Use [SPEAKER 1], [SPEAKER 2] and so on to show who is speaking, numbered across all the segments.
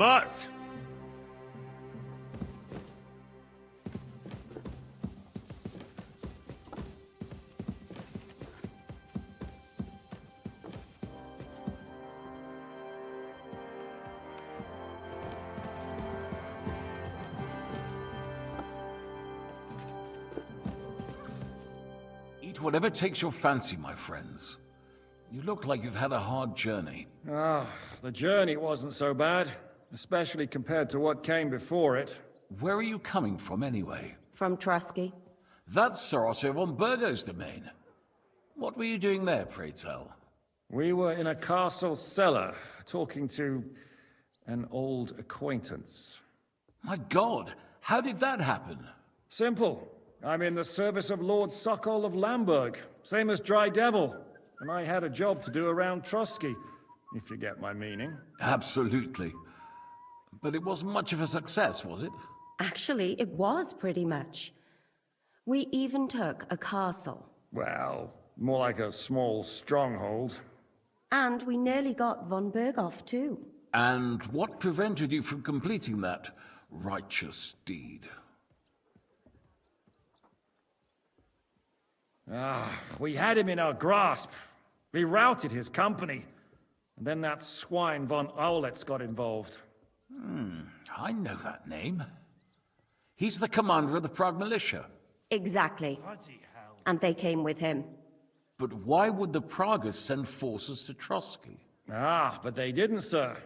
[SPEAKER 1] But
[SPEAKER 2] Eat whatever takes your fancy, my friends. You look like you've had a hard journey.
[SPEAKER 3] The journey wasn't so bad, especially compared to what came before it.
[SPEAKER 2] Where are you coming from, anyway?
[SPEAKER 4] From Trusky.
[SPEAKER 2] That's Sir Otto von Burgo's domain. What were you doing there, pray tell?
[SPEAKER 3] We were in a castle cellar, talking to an old acquaintance.
[SPEAKER 2] My God, how did that happen?
[SPEAKER 3] Simple. I'm in the service of Lord Sokol of Lamberg, same as Dry Devil. And I had a job to do around Trusky, if you get my meaning.
[SPEAKER 2] Absolutely. But it wasn't much of a success, was it?
[SPEAKER 4] Actually, it was pretty much. We even took a castle.
[SPEAKER 3] Well, more like a small stronghold.
[SPEAKER 4] And we nearly got von Berghoff, too.
[SPEAKER 2] And what prevented you from completing that righteous deed?
[SPEAKER 3] We had him in our grasp. We routed his company. And then that swine von Aulitz got involved.
[SPEAKER 2] I know that name. He's the commander of the Prague militia.
[SPEAKER 4] Exactly. And they came with him.
[SPEAKER 2] But why would the Praguers send forces to Trusky?
[SPEAKER 3] But they didn't, sir.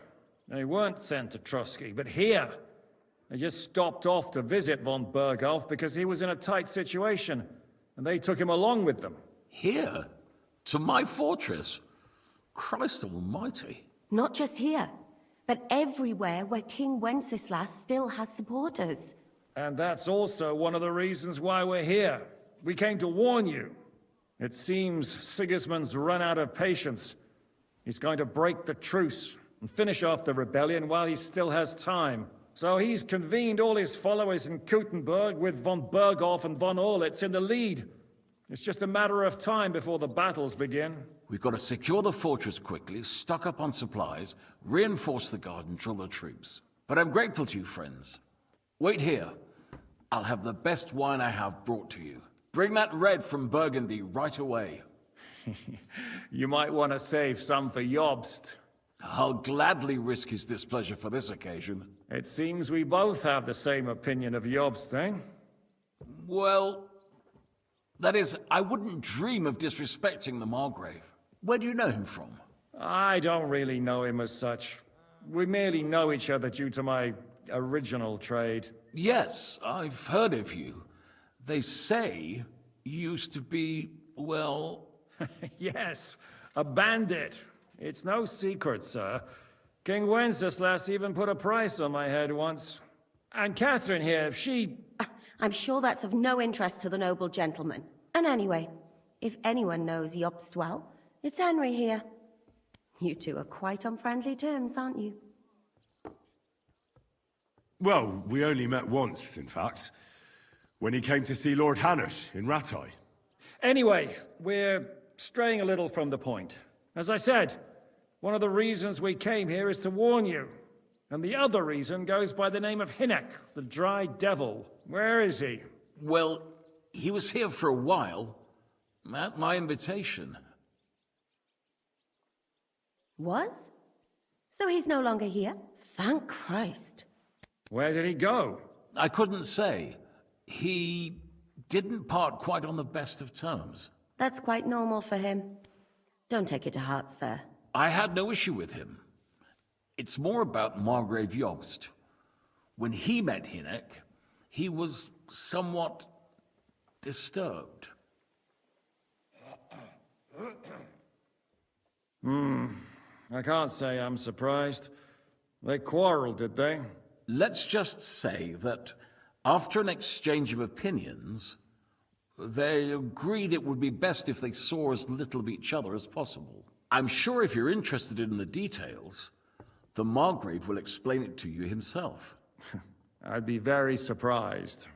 [SPEAKER 3] They weren't sent to Trusky, but here. They just stopped off to visit von Berghoff because he was in a tight situation, and they took him along with them.
[SPEAKER 2] Here? To my fortress? Christ almighty.
[SPEAKER 4] Not just here, but everywhere where King Wenceslas still has supporters.
[SPEAKER 3] And that's also one of the reasons why we're here. We came to warn you. It seems Sigismund's run out of patience. He's going to break the truce and finish off the rebellion while he still has time. So he's convened all his followers in Kuttenberg with von Berghoff and von Aulitz in the lead. It's just a matter of time before the battles begin.
[SPEAKER 2] We've got to secure the fortress quickly, stock up on supplies, reinforce the guard and drill the troops. But I'm grateful to you, friends. Wait here. I'll have the best wine I have brought to you. Bring that red from Burgundy right away.
[SPEAKER 3] You might want to save some for Jobst.
[SPEAKER 2] I'll gladly risk his displeasure for this occasion.
[SPEAKER 3] It seems we both have the same opinion of Jobst, eh?
[SPEAKER 2] Well, that is, I wouldn't dream of disrespecting the Margrave. Where do you know him from?
[SPEAKER 3] I don't really know him as such. We merely know each other due to my original trade.
[SPEAKER 2] Yes, I've heard of you. They say you used to be, well...
[SPEAKER 3] Yes, a bandit. It's no secret, sir. King Wenceslas even put a price on my head once. And Catherine here, she...
[SPEAKER 4] I'm sure that's of no interest to the noble gentleman. And anyway, if anyone knows Jobst well, it's Henry here. You two are quite on friendly terms, aren't you?
[SPEAKER 1] well, we only met once, in fact. When he came to see Lord Hanush in Rattay.
[SPEAKER 3] Anyway, we're straying a little from the point. As I said, one of the reasons we came here is to warn you. And the other reason goes by the name of Hinek, the Dry Devil. Where is he?
[SPEAKER 2] Well, he was here for a while, at my invitation.
[SPEAKER 4] Was? So he's no longer here? Thank Christ.
[SPEAKER 3] Where did he go?
[SPEAKER 2] I couldn't say. He didn't part quite on the best of terms.
[SPEAKER 4] That's quite normal for him. Don't take it to heart, sir.
[SPEAKER 2] I had no issue with him. It's more about Margrave Jobst. When he met Hinek, he was somewhat disturbed.
[SPEAKER 3] I can't say I'm surprised. They quarreled, did they?
[SPEAKER 2] Let's just say that after an exchange of opinions, they agreed it would be best if they saw as little of each other as possible. I'm sure if you're interested in the details, the Margrave will explain it to you himself.
[SPEAKER 3] I'd be very surprised.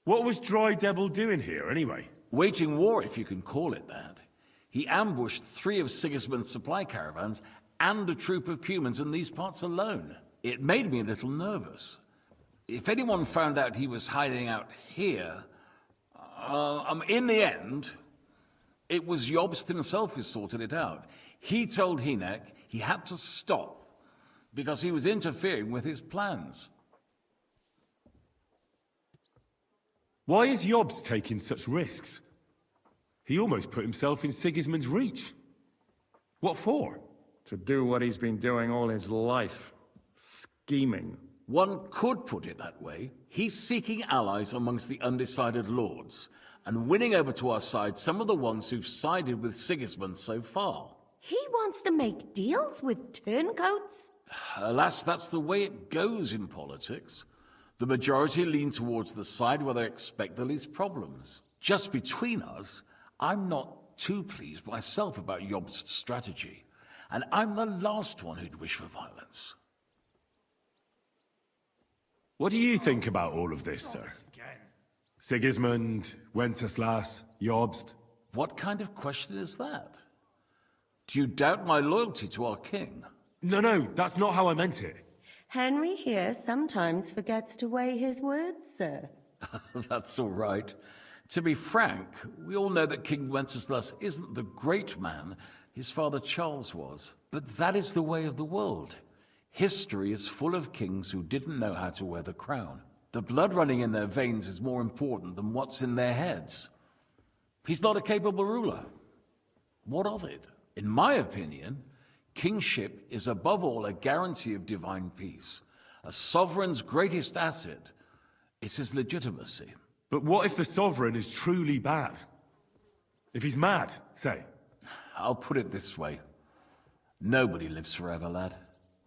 [SPEAKER 1] What was Dry Devil doing here, anyway?
[SPEAKER 2] Waging war, if you can call it that. He ambushed 3 of Sigismund's supply caravans and a troop of humans in these parts alone. It made me a little nervous. If anyone found out he was hiding out here, in the end, it was Jobst himself who sorted it out. He told Hynek he had to stop because he was interfering with his plans.
[SPEAKER 1] Why is Jobst taking such risks? He almost put himself in Sigismund's reach. What for?
[SPEAKER 3] To do what he's been doing all his life. Scheming.
[SPEAKER 2] One could put it that way. He's seeking allies amongst the undecided lords, and winning over to our side some of the ones who've sided with Sigismund so far.
[SPEAKER 4] He wants to make deals with turncoats?
[SPEAKER 2] Alas, that's the way it goes in politics. The majority lean towards the side where they expect the least problems. Just between us, I'm not too pleased myself about Jobst's strategy, and I'm the last one who'd wish for violence.
[SPEAKER 1] What do you think about all of this, sir? Sigismund, Wenceslas, Jobst?
[SPEAKER 2] What kind of question is that? Do you doubt my loyalty to our king?
[SPEAKER 1] No, that's not how I meant it.
[SPEAKER 4] Henry here sometimes forgets to weigh his words, sir.
[SPEAKER 2] That's all right. To be frank, we all know that King Wenceslas isn't the great man his father Charles was. But that is the way of the world. History is full of kings who didn't know how to wear the crown. The blood running in their veins is more important than what's in their heads. He's not a capable ruler. What of it? In my opinion, kingship is above all a guarantee of divine peace. A sovereign's greatest asset is his legitimacy.
[SPEAKER 1] But what if the sovereign is truly bad? If he's mad, say?
[SPEAKER 2] I'll put it this way. Nobody lives forever, lad.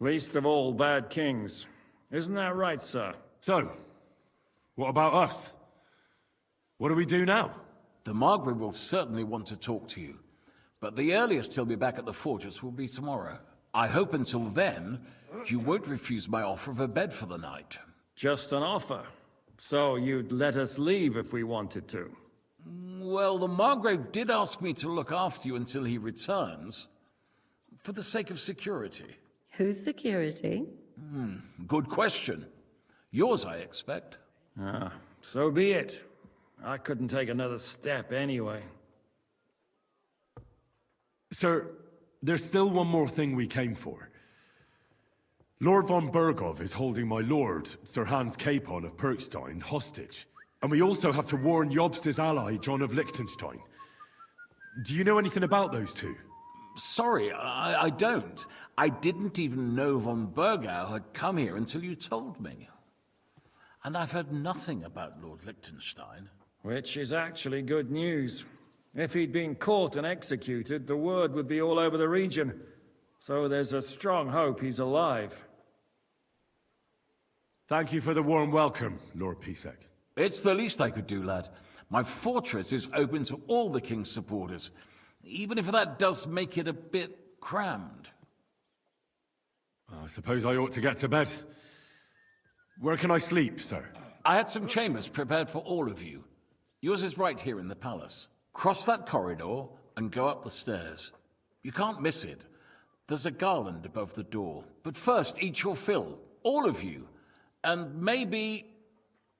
[SPEAKER 3] Least of all bad kings. Isn't that right, sir?
[SPEAKER 1] So, what about us? What do we do now?
[SPEAKER 2] The Margrave will certainly want to talk to you, but the earliest he'll be back at the fortress will be tomorrow. I hope until then, you won't refuse my offer of a bed for the night.
[SPEAKER 3] Just an offer. So you'd let us leave if we wanted to?
[SPEAKER 2] Well, the Margrave did ask me to look after you until he returns, for the sake of security.
[SPEAKER 4] Whose security?
[SPEAKER 2] Good question. Yours, I expect.
[SPEAKER 3] So be it. I couldn't take another step anyway.
[SPEAKER 1] Sir, there's still one more thing we came for. Lord von Bergov is holding my lord, Sir Hans Capon of Perkstein, hostage. And we also have to warn Jobst's ally, John of Liechtenstein. Do you know anything about those two?
[SPEAKER 2] Sorry, I don't. I didn't even know von Bergau had come here until you told me. And I've heard nothing about Lord Liechtenstein.
[SPEAKER 3] Which is actually good news. If he'd been caught and executed, the word would be all over the region. So there's a strong hope he's alive.
[SPEAKER 1] Thank you for the warm welcome, Lord Pisek.
[SPEAKER 2] It's the least I could do, lad. My fortress is open to all the king's supporters, even if that does make it a bit crammed.
[SPEAKER 1] I suppose I ought to get to bed. Where can I sleep, sir?
[SPEAKER 2] I had some chambers prepared for all of you. Yours is right here in the palace. Cross that corridor and go up the stairs. You can't miss it. There's a garland above the door. But first, eat your fill, all of you. And maybe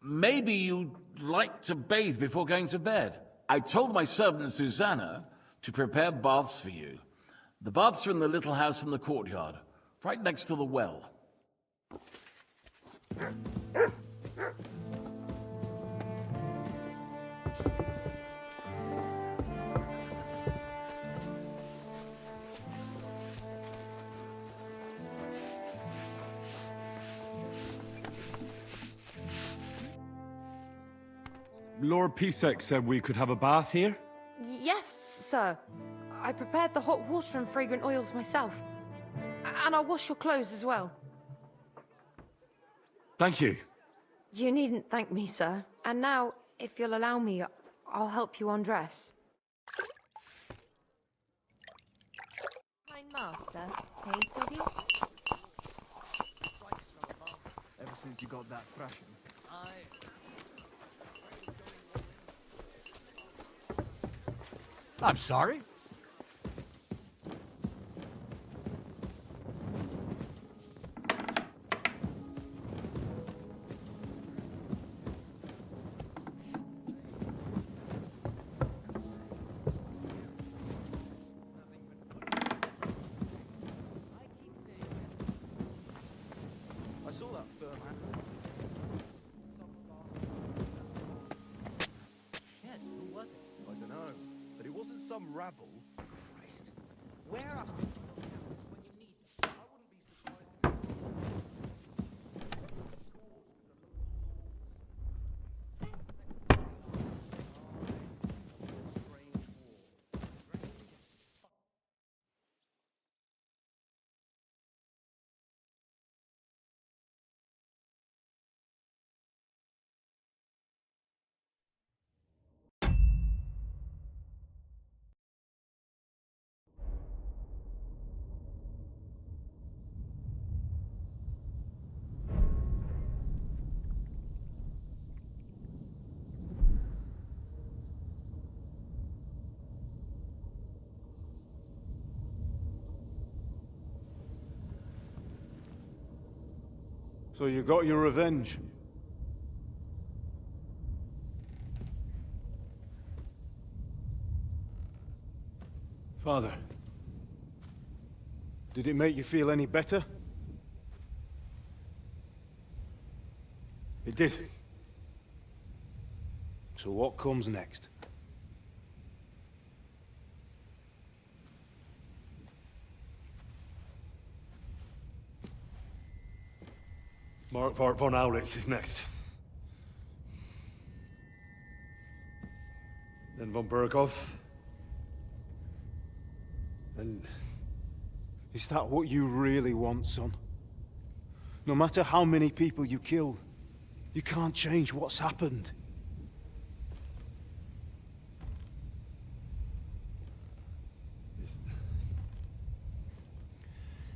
[SPEAKER 2] you'd like to bathe before going to bed. I told my servant Susanna to prepare baths for you. The baths are in the little house in the courtyard, right next to the well.
[SPEAKER 1] Lord Pisek said we could have a bath here?
[SPEAKER 5] Yes, sir. I prepared the hot water and fragrant oils myself. And I'll wash your clothes as well.
[SPEAKER 1] Thank you.
[SPEAKER 5] You needn't thank me, sir. And now, if you'll allow me, I'll help you undress.
[SPEAKER 6] Kind master, saved of you?
[SPEAKER 7] Ever since you got that thrashing.
[SPEAKER 8] I'm sorry.
[SPEAKER 7] rabble? Christ. Where are
[SPEAKER 8] So you got your revenge? Father, did it make you feel any better? It did. So what comes next?
[SPEAKER 1] Mark von Aulitz is next. Then von Berghoff.
[SPEAKER 8] And is that what you really want, son? No matter how many people you kill, you can't change what's happened.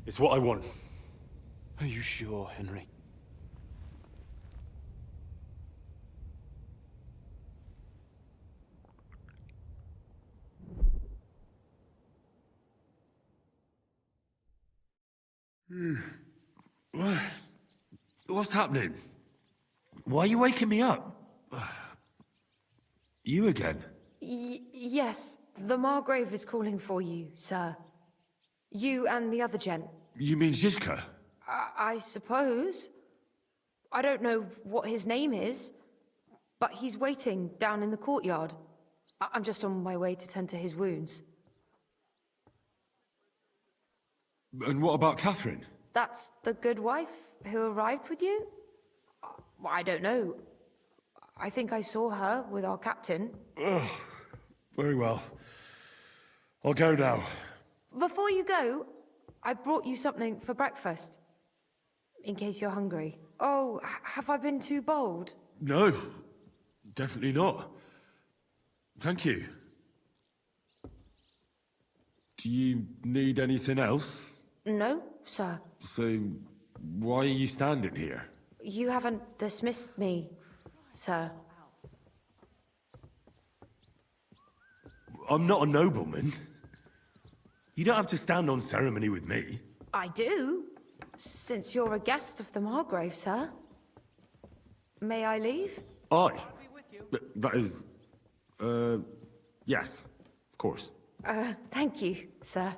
[SPEAKER 1] It's what I want.
[SPEAKER 8] Are you sure, Henry?
[SPEAKER 1] What's happening? Why are you waking me up? You again?
[SPEAKER 5] Yes, the Margrave is calling for you, sir. You and the other gent.
[SPEAKER 1] You mean Zizka?
[SPEAKER 5] I suppose. I don't know what his name is, but he's waiting down in the courtyard. I'm just on my way to tend to his wounds.
[SPEAKER 1] And what about Catherine?
[SPEAKER 5] That's the good wife who arrived with you? I don't know. I think I saw her with our captain.
[SPEAKER 1] Very well. I'll go now.
[SPEAKER 5] Before you go, I brought you something for breakfast. In case you're hungry. Oh, have I been too bold?
[SPEAKER 1] No, definitely not. Thank you. Do you need anything else?
[SPEAKER 5] No, sir.
[SPEAKER 1] So, why are you standing here?
[SPEAKER 5] You haven't dismissed me, sir.
[SPEAKER 1] I'm not a nobleman. You don't have to stand on ceremony with me.
[SPEAKER 5] I do, since you're a guest of the Margrave, sir. May I leave?
[SPEAKER 1] I? That is... yes, of course.
[SPEAKER 5] Thank you, sir.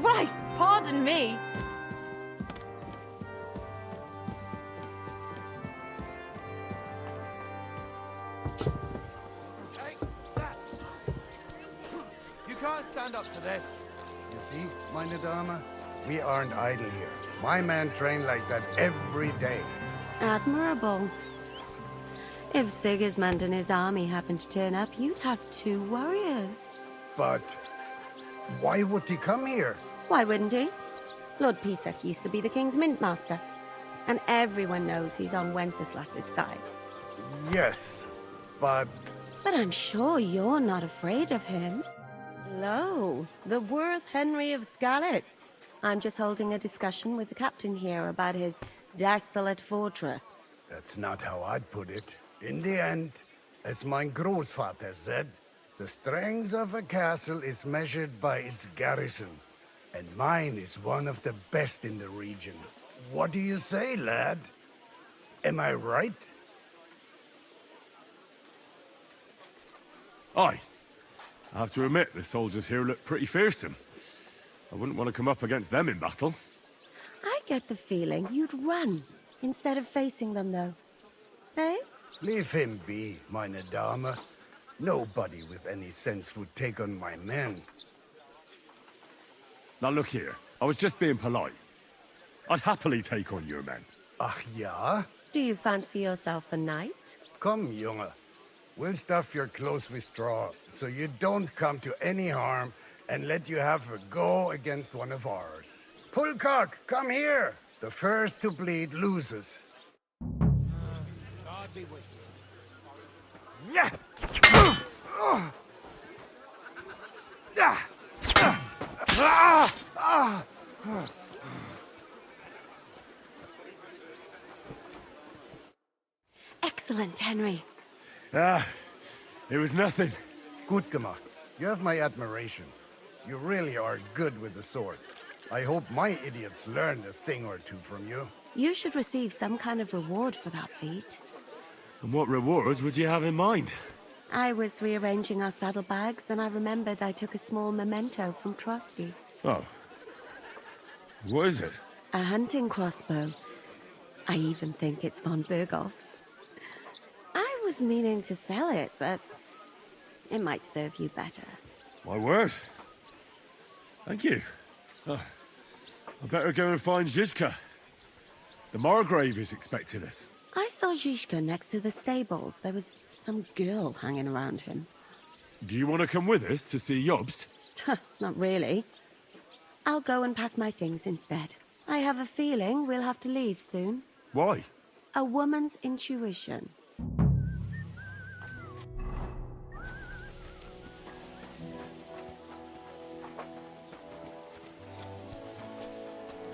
[SPEAKER 5] Christ, pardon me.
[SPEAKER 9] You can't stand up to this. You see, meine Dame? We aren't idle here. My men train like that every day.
[SPEAKER 4] Admirable. If Sigismund and his army happened to turn up, you'd have 2 warriors.
[SPEAKER 9] But why would he come here?
[SPEAKER 4] Why wouldn't he? Lord Pisak used to be the king's mintmaster. And everyone knows he's on Wenceslas's side.
[SPEAKER 9] Yes, but
[SPEAKER 4] But I'm sure you're not afraid of him. Hello, the Worth Henry of Skalitz. I'm just holding a discussion with the captain here about his desolate fortress.
[SPEAKER 9] that's not how I'd put it. In the end, as mein Großvater said, the strength of a castle is measured by its garrison. And mine is one of the best in the region. What do you say, lad? Am I right?
[SPEAKER 1] Aye. I have to admit, the soldiers here look pretty fearsome. I wouldn't want to come up against them in battle.
[SPEAKER 4] I get the feeling you'd run instead of facing them, though. Eh?
[SPEAKER 9] Leave him be, meine Dame. Nobody with any sense would take on my men.
[SPEAKER 1] Now look here, I was just being polite. I'd happily take on your men.
[SPEAKER 9] Ach ja?
[SPEAKER 4] Do you fancy yourself a knight?
[SPEAKER 9] Come, Junge. We'll stuff your clothes with straw, so you don't come to any harm, and let you have a go against one of ours. Pullcock, come here! The first to bleed loses.
[SPEAKER 7] God be with you.
[SPEAKER 9] Yeah!
[SPEAKER 4] Excellent, Henry.
[SPEAKER 1] It was nothing.
[SPEAKER 9] Gut gemacht. You have my admiration. You really are good with the sword. I hope my idiots learned a thing or two from you.
[SPEAKER 4] You should receive some kind of reward for that feat.
[SPEAKER 1] And what rewards would you have in mind?
[SPEAKER 4] I was rearranging our saddlebags, and I remembered I took a small memento from Trotsky.
[SPEAKER 1] Oh. What is it?
[SPEAKER 4] A hunting crossbow. I even think it's von Berghoff's. I was meaning to sell it, but it might serve you better.
[SPEAKER 1] My word. Thank you. I better go and find Zizka. The Margrave is expecting us.
[SPEAKER 4] I saw Zizka next to the stables. There was some girl hanging around him.
[SPEAKER 1] Do you want to come with us to see Jobst?
[SPEAKER 4] Not really. I'll go and pack my things instead. I have a feeling we'll have to leave soon.
[SPEAKER 1] Why?
[SPEAKER 4] A woman's intuition.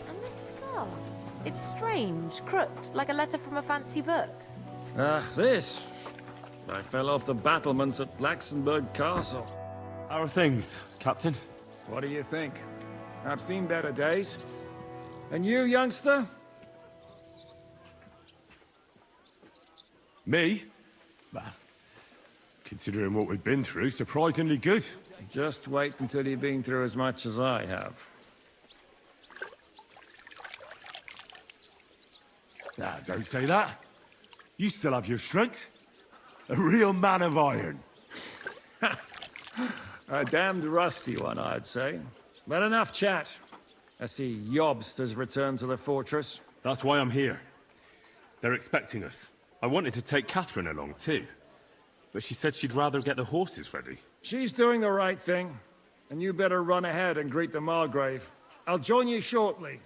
[SPEAKER 5] And this scar? It's strange, crooked, like a letter from a fancy book.
[SPEAKER 3] This. I fell off the battlements at Laxenburg Castle.
[SPEAKER 1] How are things, Captain?
[SPEAKER 3] What do you think? I've seen better days. And you, youngster?
[SPEAKER 1] Me? Well, considering what we've been through, surprisingly good.
[SPEAKER 3] Just wait until you've been through as much as I have.
[SPEAKER 1] Nah, don't say that. You still have your strength. A real man of iron.
[SPEAKER 3] A damned rusty one, I'd say. But enough chat. I see Jobst has returned to the fortress.
[SPEAKER 1] That's why I'm here. They're expecting us. I wanted to take Catherine along too, but she said she'd rather get the horses ready.
[SPEAKER 3] She's doing the right thing, and you better run ahead and greet the Margrave. I'll join you shortly.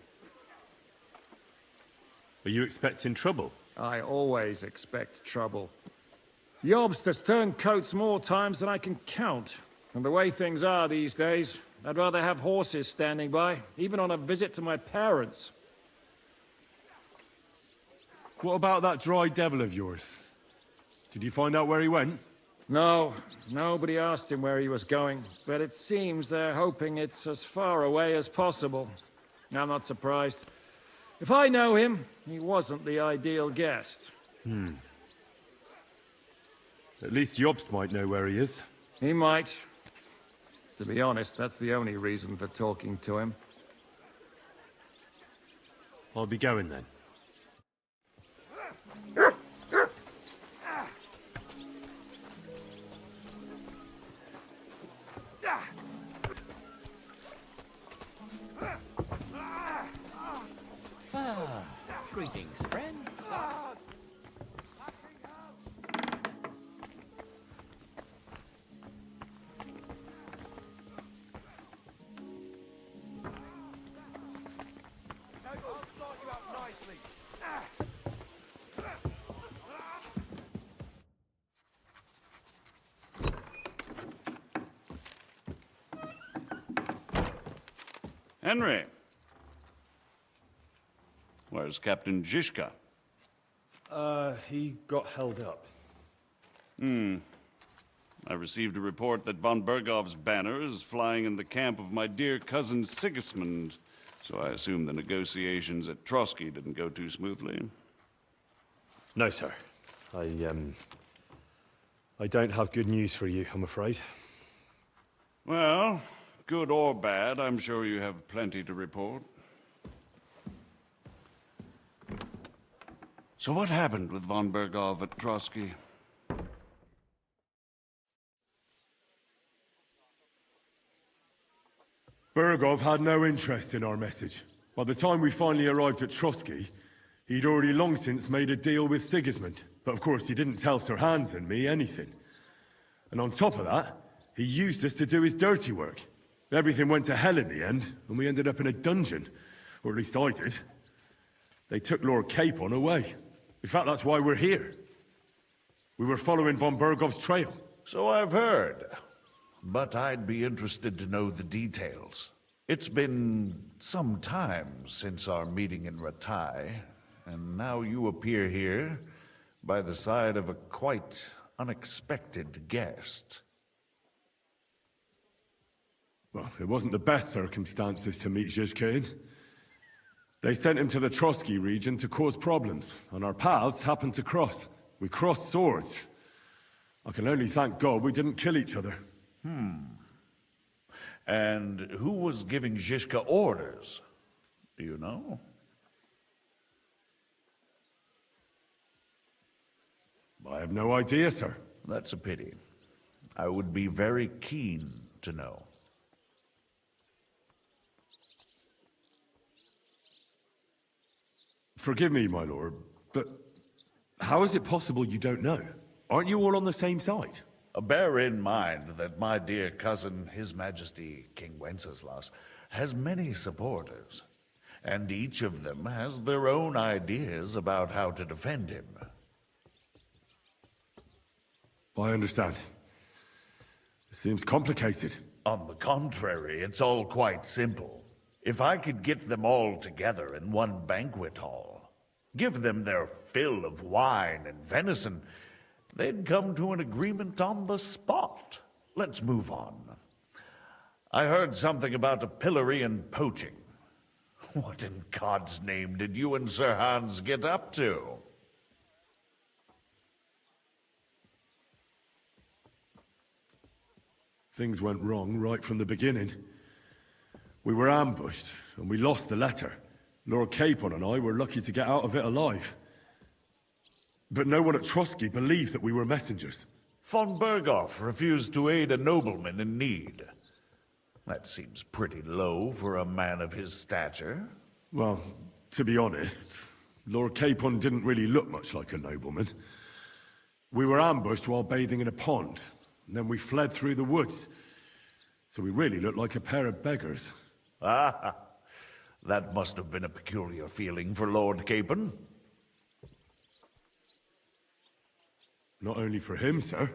[SPEAKER 1] Are you expecting trouble?
[SPEAKER 3] I always expect trouble. Jobst has turned coats more times than I can count. And the way things are these days, I'd rather have horses standing by, even on a visit to my parents.
[SPEAKER 1] What about that dry devil of yours? Did you find out where he went?
[SPEAKER 3] No, nobody asked him where he was going, but it seems they're hoping it's as far away as possible. I'm not surprised. If I know him, he wasn't the ideal guest.
[SPEAKER 1] At least Jobst might know where he is.
[SPEAKER 3] He might. To be honest, that's the only reason for talking to him.
[SPEAKER 1] I'll be going then.
[SPEAKER 7] Greetings, friend.
[SPEAKER 10] Henry. Where's Captain Zizka?
[SPEAKER 1] He got held up.
[SPEAKER 10] I received a report that von Bergov's banner is flying in the camp of my dear cousin Sigismund, so I assume the negotiations at Trotsky didn't go too smoothly.
[SPEAKER 1] No, sir. I don't have good news for you, I'm afraid.
[SPEAKER 10] Well, good or bad, I'm sure you have plenty to report. So what happened with von Bergov at Trotsky?
[SPEAKER 1] Bergov had no interest in our message. By the time we finally arrived at Trotsky, he'd already long since made a deal with Sigismund. But of course, he didn't tell Sir Hans and me anything. And on top of that, he used us to do his dirty work. Everything went to hell in the end, and we ended up in a dungeon. Or at least I did. They took Lord Capon away. In fact, that's why we're here. We were following von Bergov's trail.
[SPEAKER 11] So I've heard. But I'd be interested to know the details. It's been some time since our meeting in Ratai, and now you appear here by the side of a quite unexpected guest.
[SPEAKER 1] Well, it wasn't the best circumstances to meet Zizka in. They sent him to the Trotsky region to cause problems, and our paths happened to cross. We crossed swords. I can only thank God we didn't kill each other.
[SPEAKER 11] And who was giving Zizka orders? Do you know?
[SPEAKER 1] I have no idea, sir.
[SPEAKER 11] That's a pity. I would be very keen to know.
[SPEAKER 1] Forgive me, my lord, but how is it possible you don't know? Aren't you all on the same side?
[SPEAKER 11] Bear in mind that my dear cousin, His Majesty King Wenceslas, has many supporters, and each of them has their own ideas about how to defend him.
[SPEAKER 1] I understand. It seems complicated.
[SPEAKER 11] On the contrary, it's all quite simple. If I could get them all together in one banquet hall, give them their fill of wine and venison, they'd come to an agreement on the spot. Let's move on. I heard something about a pillory and poaching. What in God's name did you and Sir Hans get up to?
[SPEAKER 1] Things went wrong right from the beginning. We were ambushed, and we lost the letter. Lord Capon and I were lucky to get out of it alive. But no one at Trotsky believed that we were messengers.
[SPEAKER 11] Von Bergov refused to aid a nobleman in need. That seems pretty low for a man of his stature.
[SPEAKER 1] Well, to be honest, Lord Capon didn't really look much like a nobleman. We were ambushed while bathing in a pond, and then we fled through the woods. So we really looked like a pair of beggars.
[SPEAKER 11] Ah, that must have been a peculiar feeling for Lord Capon.
[SPEAKER 1] Not only for him, sir.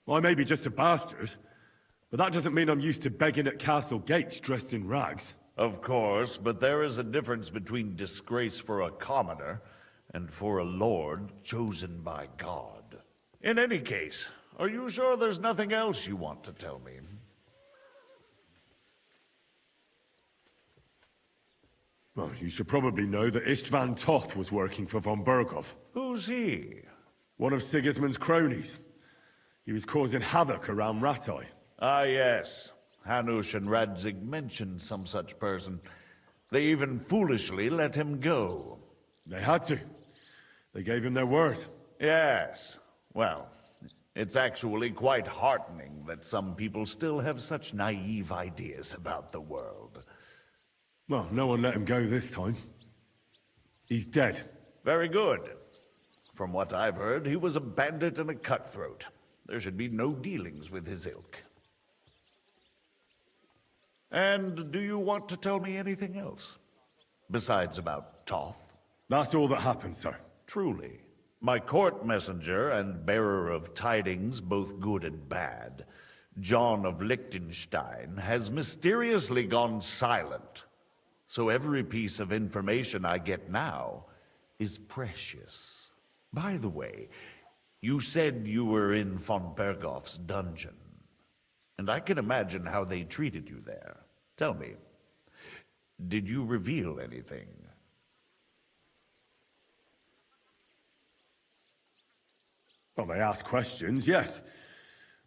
[SPEAKER 1] I may be just a bastard, but that doesn't mean I'm used to begging at castle gates dressed in rags.
[SPEAKER 11] Of course, but there is a difference between disgrace for a commoner and for a lord chosen by God. In any case, are you sure there's nothing else you want to tell me?
[SPEAKER 1] Well, you should probably know that Istvan Toth was working for von Bergov.
[SPEAKER 11] Who's he?
[SPEAKER 1] One of Sigismund's cronies. He was causing havoc around Ratai.
[SPEAKER 11] Ah, yes. Hanush and Radzig mentioned some such person. They even foolishly let him go.
[SPEAKER 1] They had to. They gave him their word.
[SPEAKER 11] Yes. Well, it's actually quite heartening that some people still have such naive ideas about the world.
[SPEAKER 1] Well, no one let him go this time. He's dead.
[SPEAKER 11] Very good. From what I've heard, he was a bandit and a cutthroat. There should be no dealings with his ilk. And do you want to tell me anything else? Besides about Toth?
[SPEAKER 1] That's all that happened, sir.
[SPEAKER 11] Truly. My court messenger and bearer of tidings, both good and bad, John of Liechtenstein, has mysteriously gone silent. So every piece of information I get now is precious. By the way, you said you were in von Bergoff's dungeon. And I can imagine how they treated you there. Tell me, did you reveal anything?
[SPEAKER 1] Well, they asked questions, yes.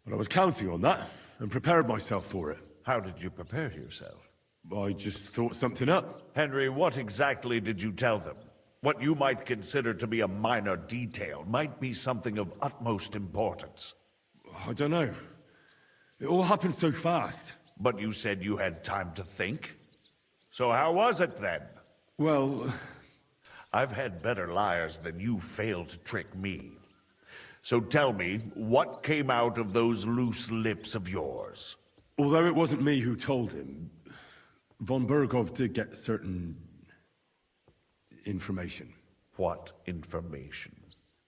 [SPEAKER 1] But I was counting on that, and prepared myself for it.
[SPEAKER 11] How did you prepare yourself?
[SPEAKER 1] I just thought something up.
[SPEAKER 11] Henry, what exactly did you tell them? What you might consider to be a minor detail might be something of utmost importance.
[SPEAKER 1] I don't know. It all happened so fast.
[SPEAKER 11] But you said you had time to think. So how was it then?
[SPEAKER 1] Well,
[SPEAKER 11] I've had better liars than you fail to trick me. So tell me, what came out of those loose lips of yours?
[SPEAKER 1] although it wasn't me who told him, von Bergov did get certain information.
[SPEAKER 11] What information?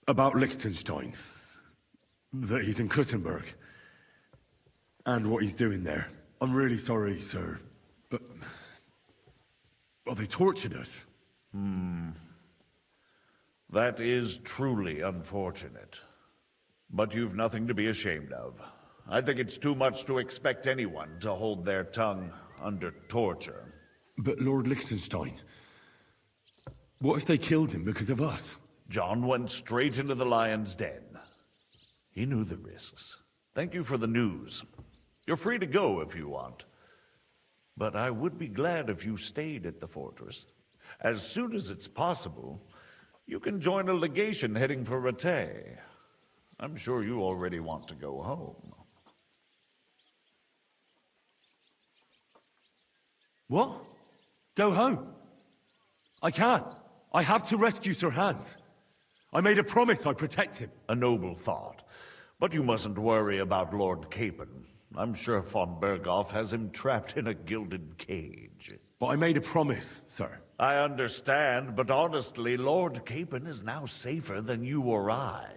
[SPEAKER 1] About Liechtenstein. That he's in Kuttenberg. And what he's doing there. I'm really sorry, sir, but... well, they tortured us.
[SPEAKER 11] That is truly unfortunate. But you've nothing to be ashamed of. I think it's too much to expect anyone to hold their tongue under torture.
[SPEAKER 1] But Lord Liechtenstein... what if they killed him because of us?
[SPEAKER 11] John went straight into the lion's den. He knew the risks. Thank you for the news. You're free to go if you want. But I would be glad if you stayed at the fortress. As soon as it's possible, you can join a legation heading for Rattay. I'm sure you already want to go home.
[SPEAKER 1] What? Go home? I can't. I have to rescue Sir Hans. I made a promise I'd protect him.
[SPEAKER 11] A noble thought. But you mustn't worry about Lord Capon. I'm sure von Bergoff has him trapped in a gilded cage.
[SPEAKER 1] But I made a promise, sir.
[SPEAKER 11] I understand, but honestly, Lord Capon is now safer than you or I.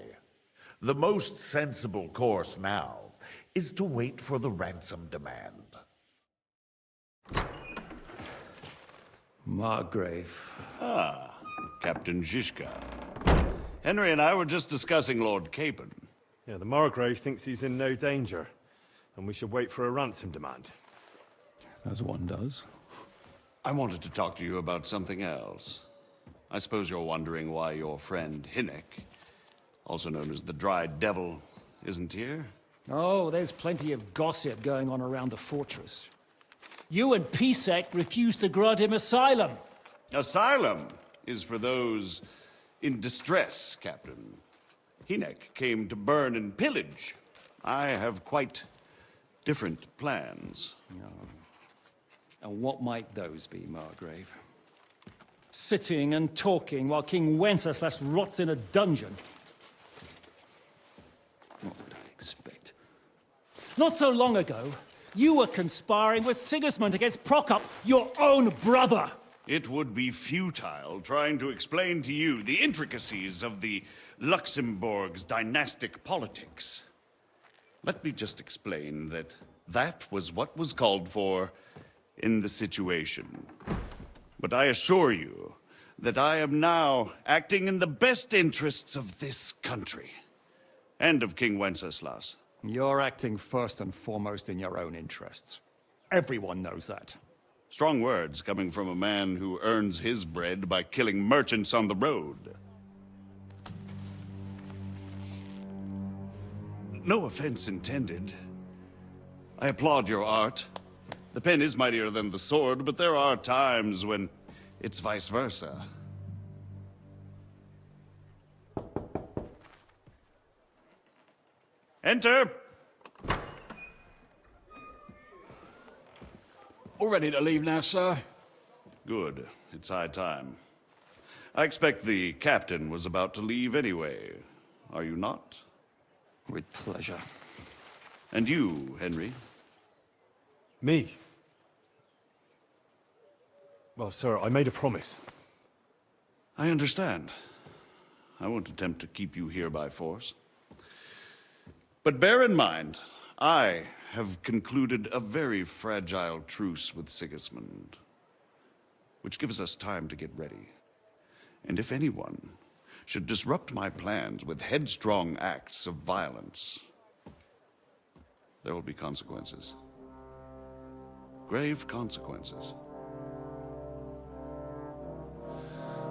[SPEAKER 11] The most sensible course now is to wait for the ransom demand.
[SPEAKER 3] Margrave.
[SPEAKER 10] Ah, Captain Zizka. Henry and I were just discussing Lord Capon.
[SPEAKER 12] Yeah, the Margrave thinks he's in no danger, and we should wait for a ransom demand.
[SPEAKER 3] As one does.
[SPEAKER 10] I wanted to talk to you about something else. I suppose you're wondering why your friend Hinnek, also known as the Dried Devil, isn't here?
[SPEAKER 3] Oh, there's plenty of gossip going on around the fortress. You and Pisek refused to grant him asylum.
[SPEAKER 10] Asylum is for those in distress, Captain. Hinnek came to burn and pillage. I have quite different plans.
[SPEAKER 3] And what might those be, Margrave? Sitting and talking while King Wenceslas rots in a dungeon. What would I expect? Not so long ago, you were conspiring with Sigismund against Prokop, your own brother!
[SPEAKER 10] It would be futile trying to explain to you the intricacies of the Luxembourg's dynastic politics. Let me just explain that that was what was called for in the situation. But I assure you that I am now acting in the best interests of this country and of King Wenceslas.
[SPEAKER 3] You're acting first and foremost in your own interests. Everyone knows that.
[SPEAKER 10] Strong words coming from a man who earns his bread by killing merchants on the road. No offense intended. I applaud your art, The pen is mightier than the sword, but there are times when it's vice versa. Enter!
[SPEAKER 2] All ready to leave now, sir?
[SPEAKER 10] Good. It's high time. I expect the captain was about to leave anyway. Are you not?
[SPEAKER 3] With pleasure.
[SPEAKER 10] And you, Henry?
[SPEAKER 1] Me? Well, sir, I made a promise.
[SPEAKER 10] I understand. I won't attempt to keep you here by force. But bear in mind, I have concluded a very fragile truce with Sigismund, which gives us time to get ready. And if anyone should disrupt my plans with headstrong acts of violence, there will be consequences. Grave consequences.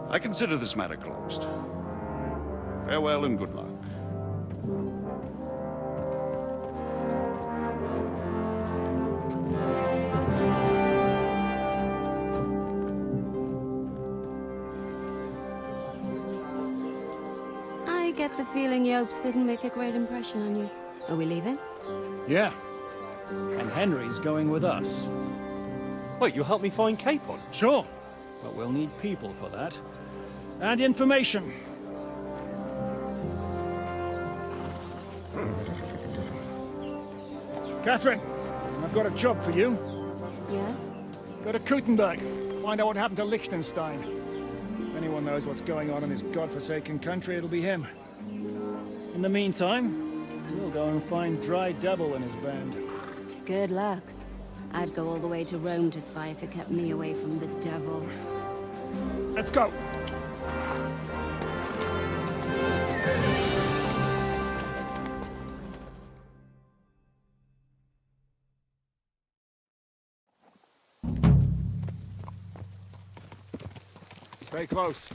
[SPEAKER 10] I consider this matter closed. Farewell and good luck.
[SPEAKER 4] I get the feeling Yopes didn't make a great impression on you. Are we leaving?
[SPEAKER 3] Yeah. And Henry's going with us.
[SPEAKER 12] Wait, you'll help me find Capon?
[SPEAKER 3] Sure. But we'll need people for that. And information. Catherine, I've got a job for you.
[SPEAKER 4] Yes?
[SPEAKER 3] Go to Kuttenberg. Find out what happened to Liechtenstein. If anyone knows what's going on in this godforsaken country, it'll be him. In the meantime, we'll go and find Dry Devil and his band.
[SPEAKER 4] Good luck. I'd go all the way to Rome to spy if it kept me away from the devil.
[SPEAKER 3] Let's go. Stay close.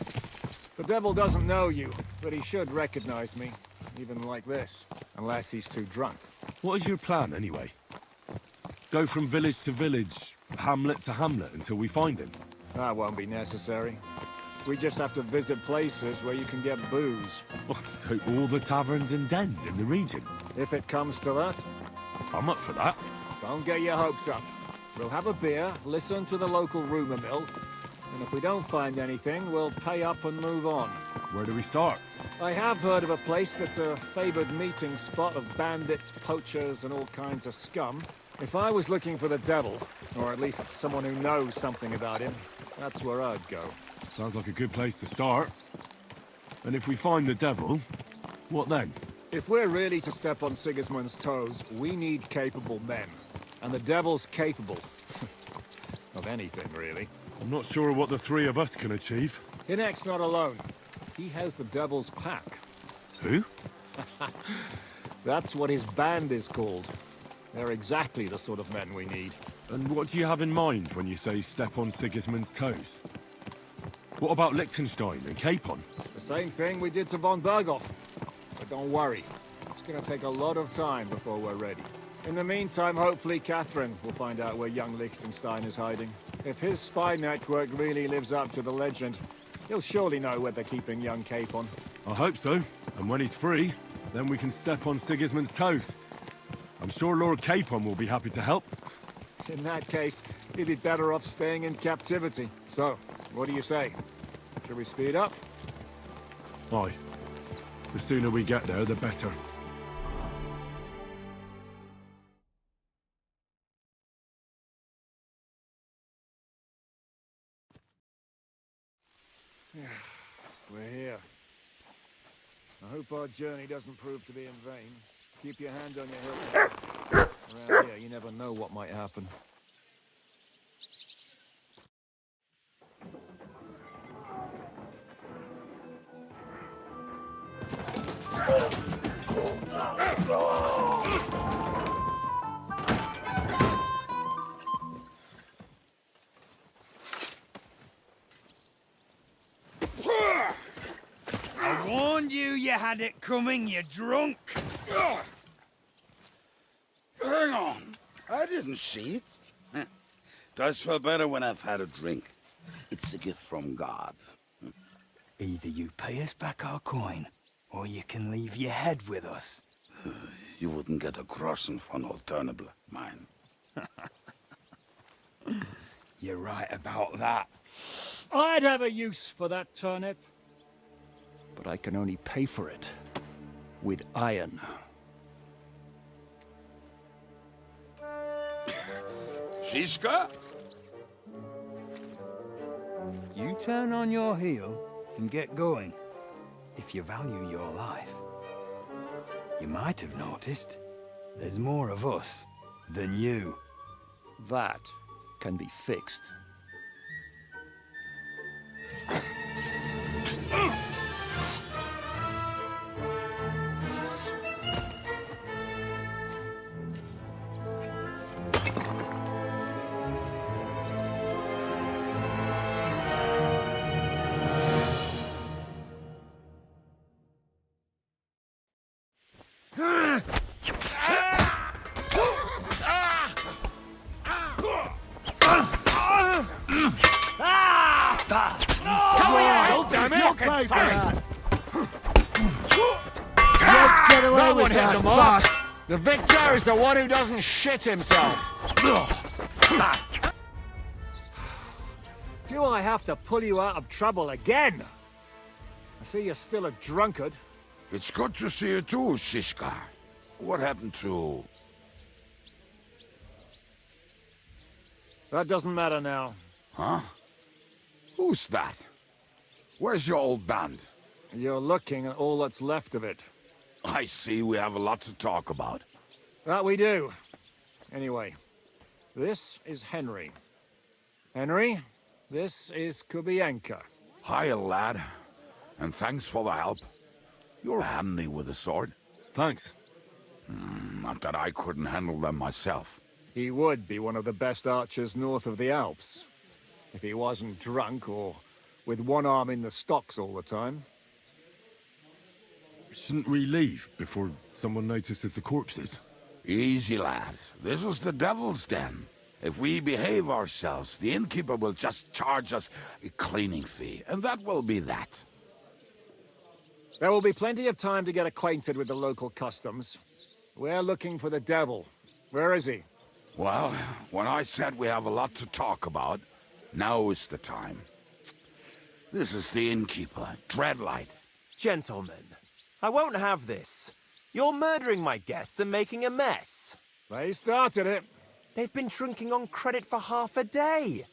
[SPEAKER 3] The devil doesn't know you, but he should recognize me, even like this, unless he's too drunk.
[SPEAKER 1] What is your plan, anyway? Go from village to village, hamlet to hamlet, until we find him?
[SPEAKER 3] That won't be necessary. We just have to visit places where you can get booze.
[SPEAKER 1] Oh, so all the taverns and dens in the region?
[SPEAKER 3] If it comes to that.
[SPEAKER 1] I'm up for that.
[SPEAKER 3] Don't get your hopes up. We'll have a beer, listen to the local rumor mill, and if we don't find anything, we'll pay up and move on.
[SPEAKER 1] Where do we start?
[SPEAKER 3] I have heard of a place that's a favored meeting spot of bandits, poachers, and all kinds of scum. If I was looking for the devil, or at least someone who knows something about him, that's where I'd go.
[SPEAKER 1] Sounds like a good place to start. And if we find the devil, what then?
[SPEAKER 3] If we're really to step on Sigismund's toes, we need capable men. And the devil's capable. Of anything, really.
[SPEAKER 1] I'm not sure what the three of us can achieve.
[SPEAKER 3] Hinek's not alone. He has the devil's pack.
[SPEAKER 1] Who?
[SPEAKER 3] That's what his band is called. They're exactly the sort of men we need.
[SPEAKER 1] And what do you have in mind when you say step on Sigismund's toes? What about Liechtenstein and Capon?
[SPEAKER 3] The same thing we did to von Berghoff. But don't worry. It's gonna take a lot of time before we're ready. In the meantime, hopefully Catherine will find out where young Liechtenstein is hiding. If his spy network really lives up to the legend, he'll surely know where they're keeping young Capon.
[SPEAKER 1] I hope so. And when he's free, then we can step on Sigismund's toes. I'm sure Lord Capon will be happy to help.
[SPEAKER 3] In that case, he'd be better off staying in captivity. So, what do you say? Should we speed up?
[SPEAKER 1] Aye. The sooner we get there, the better.
[SPEAKER 3] We're here. I hope our journey doesn't prove to be in vain. Keep your hand on your hip. Around here, you never know what might happen.
[SPEAKER 9] I warned you had it coming, you drunk.
[SPEAKER 13] Hang on. I didn't see it.
[SPEAKER 9] Does feel better when I've had a drink. It's a gift from God.
[SPEAKER 7] Either you pay us back our coin, or you can leave your head with us.
[SPEAKER 9] You wouldn't get a groschen for an alternative, mine.
[SPEAKER 7] You're right about that.
[SPEAKER 3] I'd have a use for that turnip. But I can only pay for it with iron.
[SPEAKER 9] Shishka?
[SPEAKER 7] You turn on your heel and get going. If you value your life. You might have noticed there's more of us than you.
[SPEAKER 3] That can be fixed. The victor is the one who doesn't shit himself. Do I have to pull you out of trouble again? I see you're still a drunkard.
[SPEAKER 9] It's good to see you too, Shishka. What happened to...
[SPEAKER 3] That doesn't matter now.
[SPEAKER 9] Huh? Who's that? Where's your old band?
[SPEAKER 3] You're looking at all that's left of it.
[SPEAKER 9] I see we have a lot to talk about.
[SPEAKER 3] That we do. Anyway, this is Henry. Henry, this is Kubienka.
[SPEAKER 9] Hiya, lad. And thanks for the help. You're handy with a sword.
[SPEAKER 1] Thanks.
[SPEAKER 9] Not that I couldn't handle them myself.
[SPEAKER 3] He would be one of the best archers north of the Alps. If he wasn't drunk or with one arm in the stocks all the time.
[SPEAKER 1] Shouldn't we leave before someone notices the corpses?
[SPEAKER 9] Easy, lad. This was the devil's den. If we behave ourselves, the innkeeper will just charge us a cleaning fee, and that will be that.
[SPEAKER 3] There will be plenty of time to get acquainted with the local customs. We're looking for the devil. Where is he?
[SPEAKER 9] Well, when I said we have a lot to talk about, now is the time. This is the innkeeper, Dreadlight.
[SPEAKER 13] Gentlemen, I won't have this. You're murdering my guests and making a mess.
[SPEAKER 3] They started it.
[SPEAKER 13] They've been drinking on credit for half a day.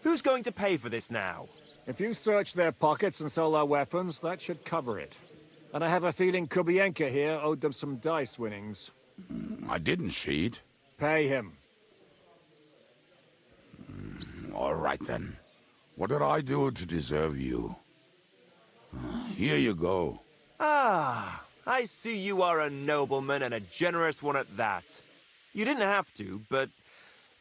[SPEAKER 13] Who's going to pay for this now?
[SPEAKER 3] If you search their pockets and sell their weapons, that should cover it. And I have a feeling Kubienka here owed them some dice winnings.
[SPEAKER 9] I didn't cheat.
[SPEAKER 3] Pay him.
[SPEAKER 9] All right, then. What did I do to deserve you? Here you go.
[SPEAKER 13] Ah, I see you are a nobleman and a generous one at that. You didn't have to, but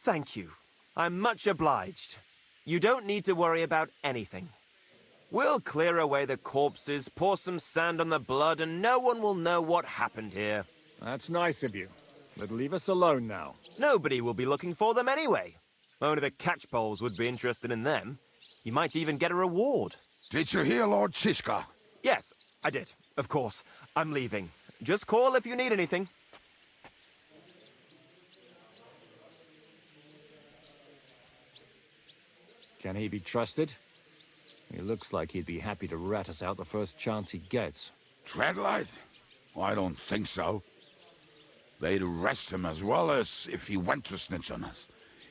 [SPEAKER 13] thank you. I'm much obliged. You don't need to worry about anything. We'll clear away the corpses, pour some sand on the blood, and no one will know what happened here.
[SPEAKER 3] That's nice of you. But leave us alone now.
[SPEAKER 13] Nobody will be looking for them anyway. Only the catchpoles would be interested in them. You might even get a reward.
[SPEAKER 9] Did you hear Lord Shishka?
[SPEAKER 13] Yes, I did. Of course. I'm leaving. Just call if you need anything.
[SPEAKER 3] Can he be trusted? He looks like he'd be happy to rat us out the first chance he gets.
[SPEAKER 9] Dreadlight? I don't think so. They'd arrest him as well as if he went to snitch on us.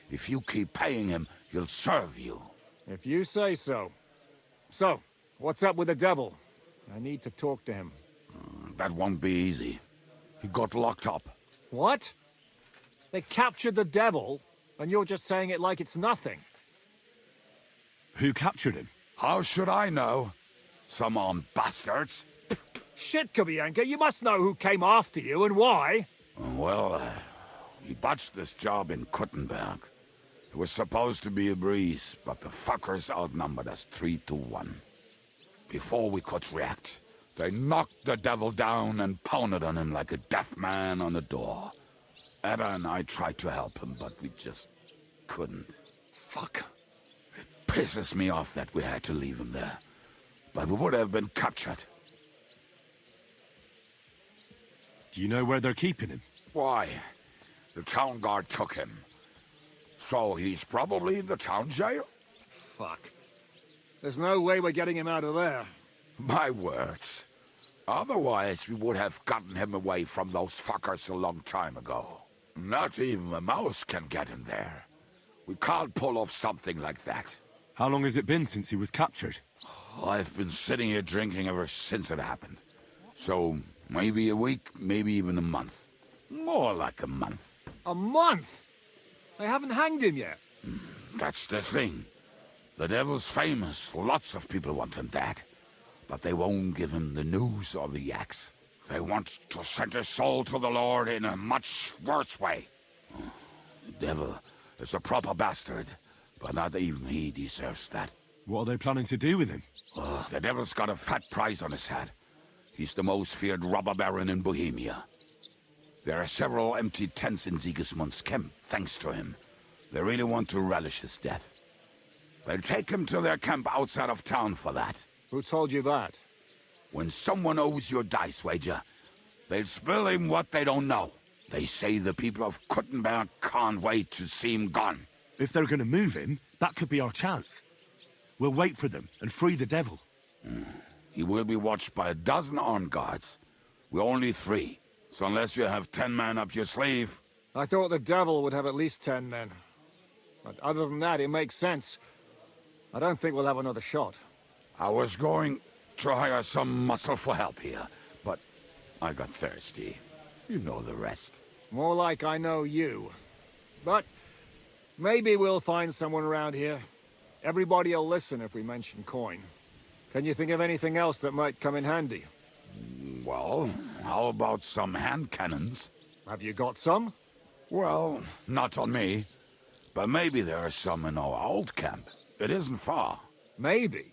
[SPEAKER 9] If you keep paying him, he'll serve you.
[SPEAKER 3] If you say so. So, what's up with the devil? I need to talk to him.
[SPEAKER 9] That won't be easy. He got locked up.
[SPEAKER 3] What? They captured the devil, and you're just saying it like it's nothing.
[SPEAKER 1] Who captured him?
[SPEAKER 9] How should I know? Some armed bastards.
[SPEAKER 3] Shit, Kubienka, you must know who came after you and why.
[SPEAKER 9] Well, he botched this job in Kuttenberg. It was supposed to be a breeze, but the fuckers outnumbered us 3-1. Before we could react, they knocked the devil down and pounded on him like a deaf man on a door. Ada and I tried to help him, but we just couldn't.
[SPEAKER 14] Fuck. It pisses me off that we had to leave him there. But we would have been captured.
[SPEAKER 1] Do you know where they're keeping him?
[SPEAKER 14] Why? The town guard took him. So he's probably in the town jail?
[SPEAKER 3] Fuck. There's no way we're getting him out of there.
[SPEAKER 14] My words. Otherwise, we would have gotten him away from those fuckers a long time ago. Not even a mouse can get in there. We can't pull off something like that.
[SPEAKER 1] How long has it been since he was captured?
[SPEAKER 14] I've been sitting here drinking ever since it happened. So, maybe a week, maybe even a month. More like a month.
[SPEAKER 3] A month? They haven't hanged him yet.
[SPEAKER 14] That's the thing. The devil's famous. Lots of people want him dead. But they won't give him the news or the axe. They want to send his soul to the Lord in a much worse way. The devil is a proper bastard, but not even he deserves that.
[SPEAKER 1] What are they planning to do with him?
[SPEAKER 14] The devil's got a fat price on his head. He's the most feared robber baron in Bohemia. There are several empty tents in Sigismund's camp, thanks to him. They really want to relish his death. They'll take him to their camp outside of town for that.
[SPEAKER 3] Who told you that?
[SPEAKER 14] When someone owes you a dice wager, they'll spill him what they don't know. They say the people of Kuttenberg can't wait to see him gone.
[SPEAKER 1] If they're going to move him, that could be our chance. We'll wait for them and free the devil.
[SPEAKER 14] He will be watched by a dozen armed guards. We're only 3. So unless you have 10 men up your sleeve...
[SPEAKER 3] I thought the devil would have at least 10 men. But other than that, it makes sense. I don't think we'll have another shot.
[SPEAKER 14] I was going to hire some muscle for help here, but I got thirsty. You know the rest.
[SPEAKER 3] More like I know you. But maybe we'll find someone around here. Everybody will listen if we mention coin. Can you think of anything else that might come in handy?
[SPEAKER 14] Well, how about some hand cannons?
[SPEAKER 3] Have you got some?
[SPEAKER 14] Well, not on me. But maybe there are some in our old camp. It isn't far.
[SPEAKER 3] Maybe?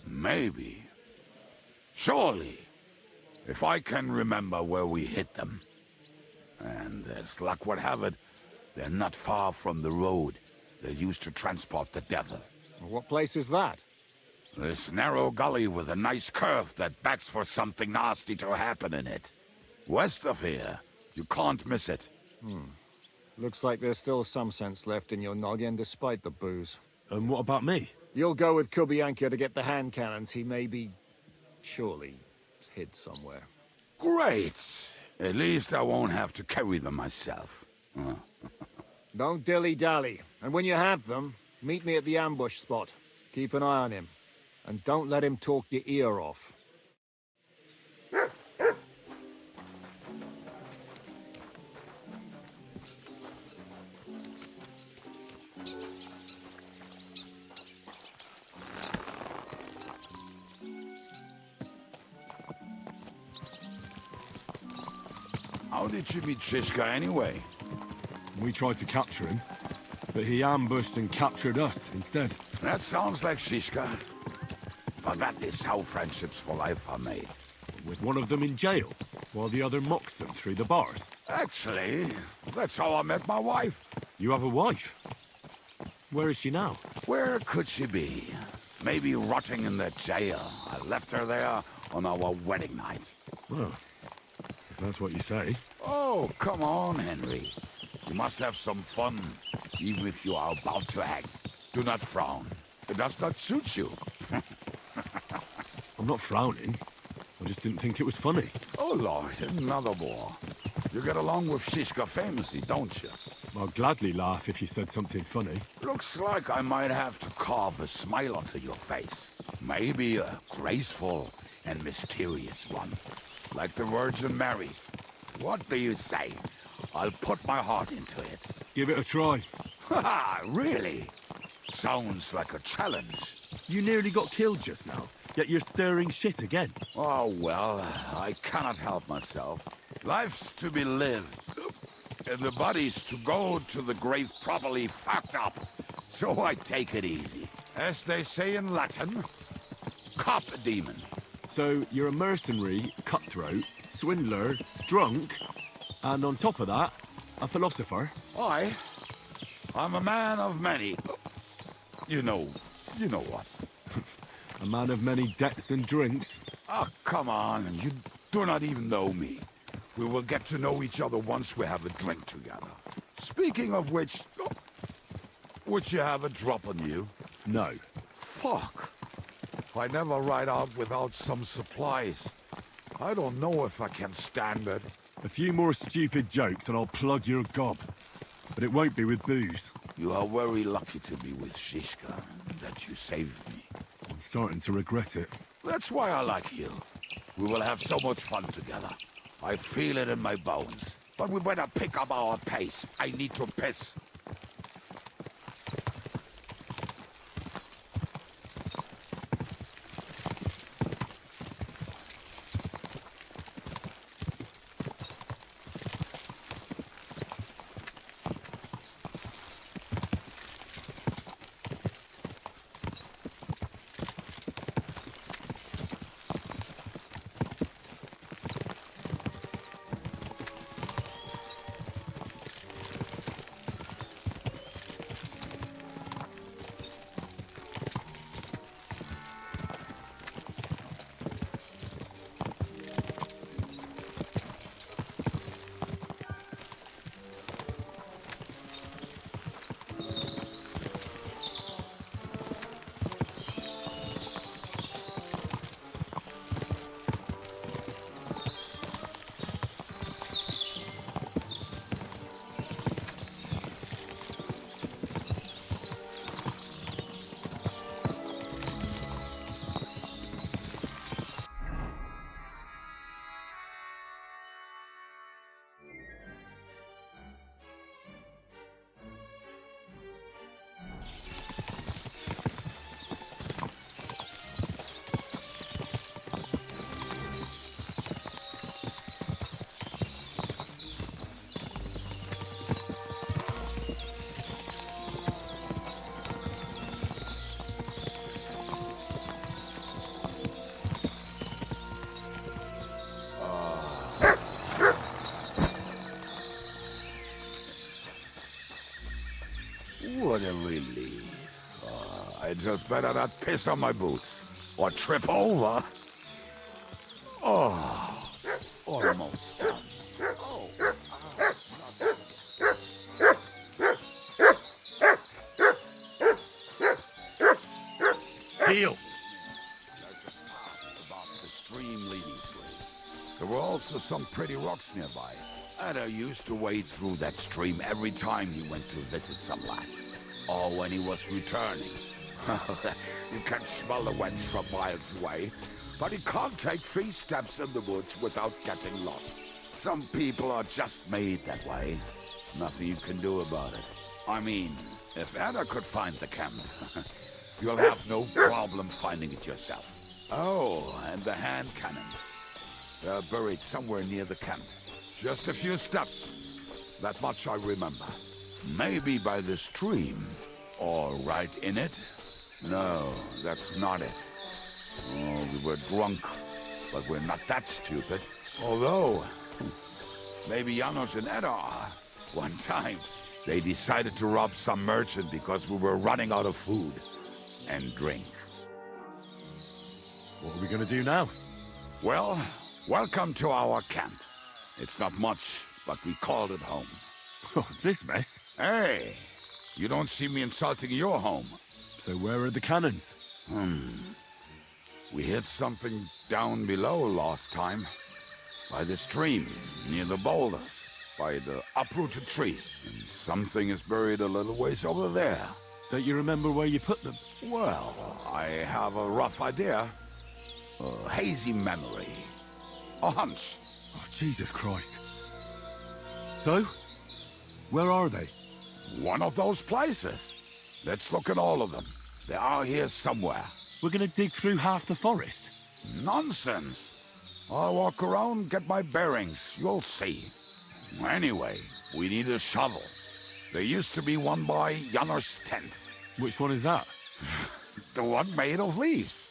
[SPEAKER 14] Maybe. Surely. If I can remember where we hid them. And as luck would have it, they're not far from the road they used to transport the devil.
[SPEAKER 3] What place is that?
[SPEAKER 14] This narrow gully with a nice curve that begs for something nasty to happen in it. West of here. You can't miss it.
[SPEAKER 3] Looks like there's still some sense left in your noggin despite the booze.
[SPEAKER 1] And what about me?
[SPEAKER 3] You'll go with Kubianka to get the hand cannons. He may be... surely hid somewhere.
[SPEAKER 14] Great! At least I won't have to carry them myself.
[SPEAKER 3] Don't dilly-dally. And when you have them, meet me at the ambush spot. Keep an eye on him. And don't let him talk your ear off.
[SPEAKER 14] How did you meet Shishka anyway?
[SPEAKER 1] We tried to capture him, but he ambushed and captured us instead.
[SPEAKER 14] That sounds like Shishka. But that is how friendships for life are made.
[SPEAKER 1] With one of them in jail, while the other mocks them through the bars.
[SPEAKER 14] Actually, that's how I met my wife.
[SPEAKER 1] You have a wife? Where is she now?
[SPEAKER 14] Where could she be? Maybe rotting in the jail. I left her there on our wedding night.
[SPEAKER 1] Well, if that's what you say.
[SPEAKER 14] Oh, come on, Henry. You must have some fun, even if you are about to hang. Do not frown. It does not suit you.
[SPEAKER 1] I'm not frowning. I just didn't think it was funny.
[SPEAKER 14] Oh, Lord, another war. You get along with Shishka famously, don't you?
[SPEAKER 1] I'll gladly laugh if you said something funny.
[SPEAKER 14] Looks like I might have to carve a smile onto your face. Maybe a graceful and mysterious one. Like the Virgin Mary's. What do you say? I'll put my heart into it.
[SPEAKER 1] Give it a try.
[SPEAKER 14] Ha! Really? Sounds like a challenge.
[SPEAKER 1] You nearly got killed just now, yet you're stirring shit again.
[SPEAKER 14] Oh, well, I cannot help myself. Life's to be lived, and the body's to go to the grave properly fucked up. So I take it easy. As they say in Latin, cop a demon.
[SPEAKER 1] So you're a mercenary, cutthroat, swindler, drunk, and on top of that, a philosopher?
[SPEAKER 14] I'm a man of many. You know what?
[SPEAKER 1] A man of many debts and drinks.
[SPEAKER 14] Oh, come on, you do not even know me. We will get to know each other once we have a drink together. Speaking of which, would you have a drop on you?
[SPEAKER 1] No.
[SPEAKER 14] Fuck. I never ride out without some supplies. I don't know if I can stand it.
[SPEAKER 1] A few more stupid jokes and I'll plug your gob. But it won't be with booze.
[SPEAKER 14] You are very lucky to be with Shishka, that you saved me.
[SPEAKER 1] I'm starting to regret it.
[SPEAKER 14] That's why I like you. We will have so much fun together. I feel it in my bones. But we better pick up our pace. I need to piss. What a relief. I just better not piss on my boots. Or trip over. Oh, almost done.
[SPEAKER 1] Heal!
[SPEAKER 14] About the stream leading to it. There were also some pretty rocks nearby. Ada used to wade through that stream every time he went to visit some lass. Or when he was returning. You can smell the wench from miles away, but he can't take 3 steps in the woods without getting lost. Some people are just made that way. Nothing you can do about it. I mean, if Ada could find the camp, you'll have no problem finding it yourself. Oh, and the hand cannons. They're buried somewhere near the camp. Just a few steps. That much I remember. Maybe by the stream. Or right in it? No, that's not it. Oh, we were drunk. But we're not that stupid. Although, maybe Janos and Edda are. One time, they decided to rob some merchant because we were running out of food and drink.
[SPEAKER 1] What are we gonna do now?
[SPEAKER 14] Well, welcome to our camp. It's not much, but we called it home.
[SPEAKER 1] Oh, this mess?
[SPEAKER 14] Hey, you don't see me insulting your home.
[SPEAKER 1] So where are the cannons?
[SPEAKER 14] We hit something down below last time. By the stream, near the boulders. By the uprooted tree. And something is buried a little ways over there.
[SPEAKER 1] Don't you remember where you put them?
[SPEAKER 14] Well, I have a rough idea. A hazy memory. A hunch.
[SPEAKER 1] Oh, Jesus Christ. So? Where are they?
[SPEAKER 14] One of those places. Let's look at all of them. They are here somewhere.
[SPEAKER 1] We're gonna dig through half the forest.
[SPEAKER 14] Nonsense. I'll walk around, get my bearings. You'll see. Anyway, we need a shovel. There used to be one by Janor's tent.
[SPEAKER 1] Which one is that?
[SPEAKER 14] The one made of leaves.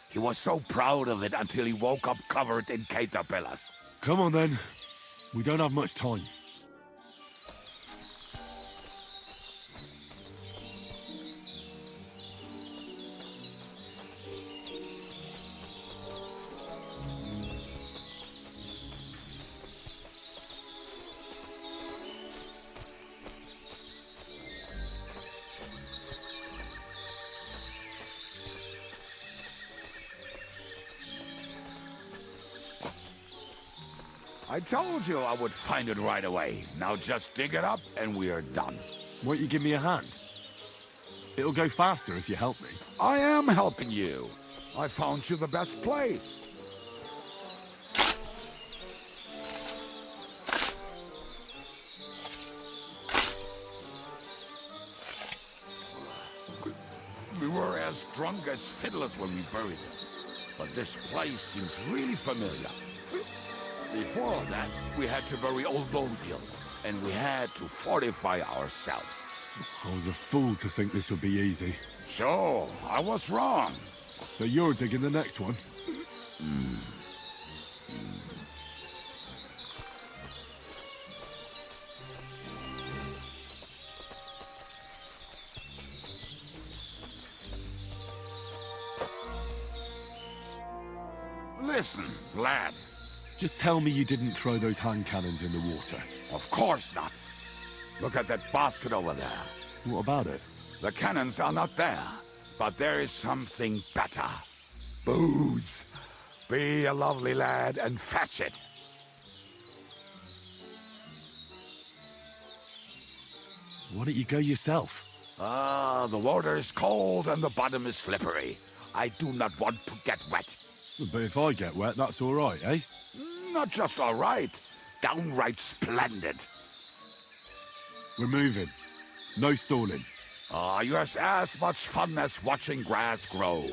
[SPEAKER 14] He was so proud of it until he woke up covered in caterpillars.
[SPEAKER 1] Come on then. We don't have much time.
[SPEAKER 14] I told you I would find it right away. Now just dig it up and we are done.
[SPEAKER 1] Won't you give me a hand? It'll go faster if you help me.
[SPEAKER 14] I am helping you. I found you the best place. We were as drunk as fiddlers when we buried him. But this place seems really familiar. Before that, we had to bury old Lodiel, and we had to fortify ourselves.
[SPEAKER 1] I was a fool to think this would be easy.
[SPEAKER 14] So, I was wrong.
[SPEAKER 1] So you're digging the next one?
[SPEAKER 14] Listen, lad.
[SPEAKER 1] Just tell me you didn't throw those hand cannons in the water.
[SPEAKER 14] Of course not. Look at that basket over there.
[SPEAKER 1] What about it?
[SPEAKER 14] The cannons are not there, but there is something better. Booze. Be a lovely lad and fetch it.
[SPEAKER 1] Why don't you go yourself?
[SPEAKER 14] Ah, the water is cold and the bottom is slippery. I do not want to get wet.
[SPEAKER 1] But if I get wet, that's all right, eh?
[SPEAKER 14] Not just all right. Downright splendid.
[SPEAKER 1] We're moving. No stalling.
[SPEAKER 14] Ah, you have as much fun as watching grass grow.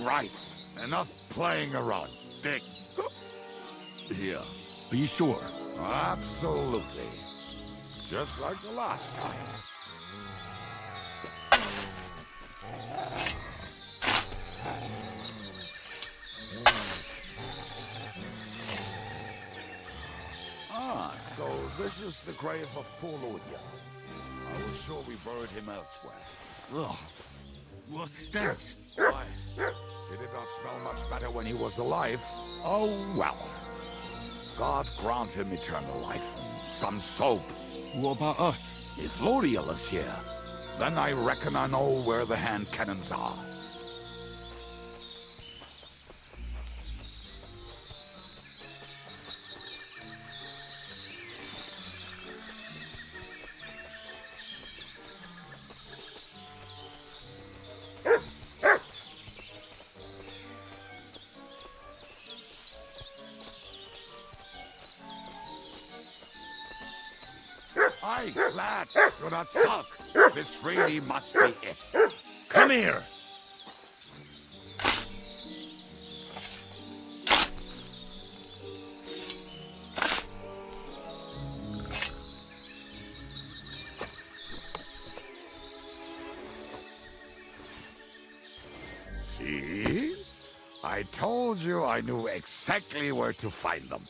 [SPEAKER 14] Right. Enough playing around. Dig. Here.
[SPEAKER 1] Are you sure?
[SPEAKER 14] Absolutely. Just like the last time. Ah, so this is the grave of poor Lodiel. I was sure we buried him elsewhere.
[SPEAKER 1] Ugh. What stench?
[SPEAKER 14] Why? He did not smell much better when he was alive. Oh, well. God grant him eternal life. Some soap.
[SPEAKER 1] What about us?
[SPEAKER 14] If Lodiel is here, then I reckon I know where the hand cannons are. Aye, lads, do not sulk. This really must be it.
[SPEAKER 1] Come here!
[SPEAKER 14] See? I told you I knew exactly where to find them.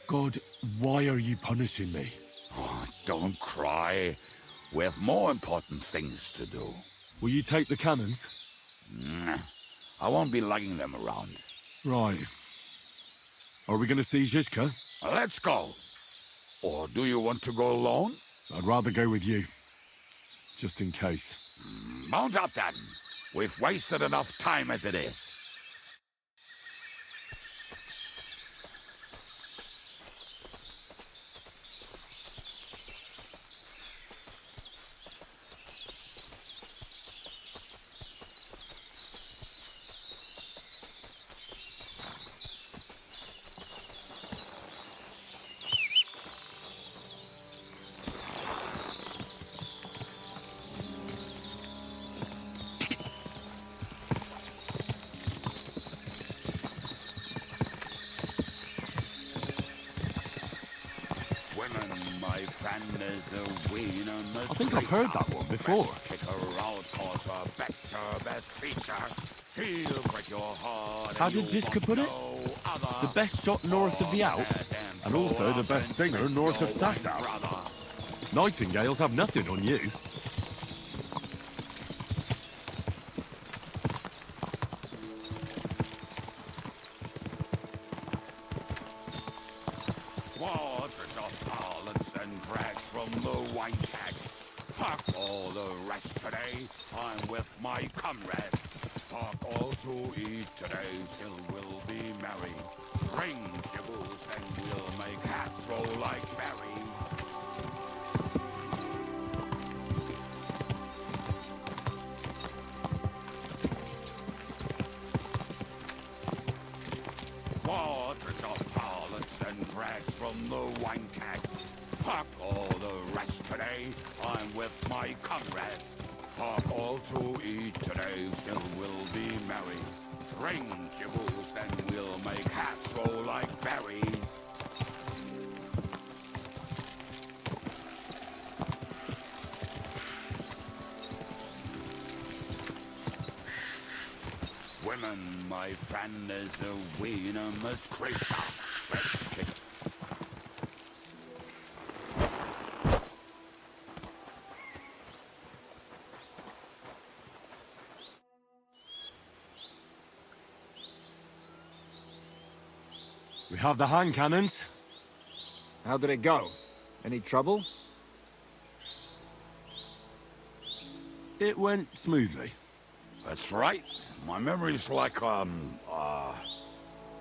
[SPEAKER 1] God, why are you punishing me?
[SPEAKER 14] Oh, don't cry. We have more important things to do.
[SPEAKER 1] Will you take the cannons?
[SPEAKER 14] I won't be lugging them around.
[SPEAKER 1] Right. Are we going to see Zizka?
[SPEAKER 14] Let's go. Or do you want to go alone?
[SPEAKER 1] I'd rather go with you. Just in case.
[SPEAKER 14] Mount up then. We've wasted enough time as it is. friend is a wiener.
[SPEAKER 1] I think I've heard that one before. How did Ziska put it? The best shot north of the Alps, and also the best singer north of Sasau. Nightingales have nothing on you.
[SPEAKER 14] Waters of parlance and drags from the wine kegs. Fuck all the rest today, I'm with my comrade. Fuck all to eat today, still we'll be merry. Bring your booze and we'll make hats roll like berries. Waters of parlance and drags from the wine kegs. Fuck all the rest today, I'm with my comrades. Fuck all to eat today, still we'll be merry. Drink your booze and we'll make hats roll like berries. Women, my friend, is a wiener creature.
[SPEAKER 1] We have the hand cannons.
[SPEAKER 3] How did it go? Any trouble?
[SPEAKER 1] It went smoothly.
[SPEAKER 14] That's right. My memory's like,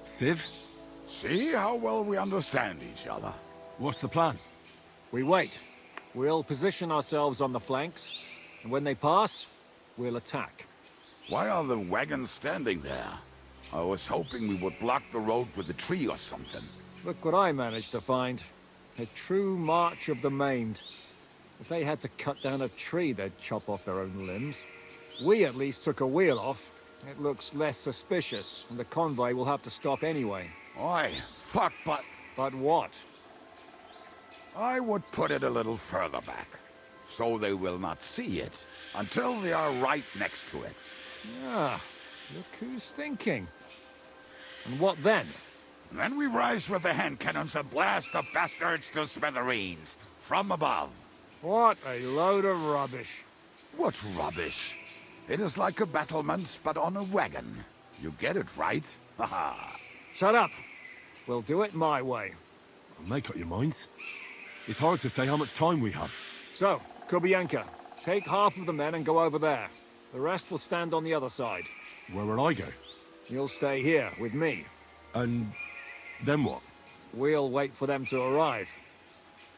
[SPEAKER 1] Civ?
[SPEAKER 14] See how well we understand each other.
[SPEAKER 1] What's the plan?
[SPEAKER 3] We wait. We'll position ourselves on the flanks, and when they pass, we'll attack.
[SPEAKER 14] Why are the wagons standing there? I was hoping we would block the road with a tree or something.
[SPEAKER 3] Look what I managed to find. A true march of the maimed. If they had to cut down a tree, they'd chop off their own limbs. We at least took a wheel off. It looks less suspicious, and the convoy will have to stop anyway.
[SPEAKER 14] Oi, fuck, but...
[SPEAKER 3] But what?
[SPEAKER 14] I would put it a little further back, so they will not see it, until they are right next to it.
[SPEAKER 3] Ah, look who's thinking. And what then?
[SPEAKER 14] Then we rise with the hand cannons and blast the bastards to smithereens, from above.
[SPEAKER 3] What a load of rubbish.
[SPEAKER 14] What rubbish? It is like a battlement, but on a wagon. You get it, right? Haha.
[SPEAKER 3] Shut up. We'll do it my way.
[SPEAKER 1] Make up your minds. It's hard to say how much time we have.
[SPEAKER 3] So, Kubianka, take half of the men and go over there. The rest will stand on the other side.
[SPEAKER 1] Where will I go?
[SPEAKER 3] You'll stay here with me.
[SPEAKER 1] And then what?
[SPEAKER 3] We'll wait for them to arrive.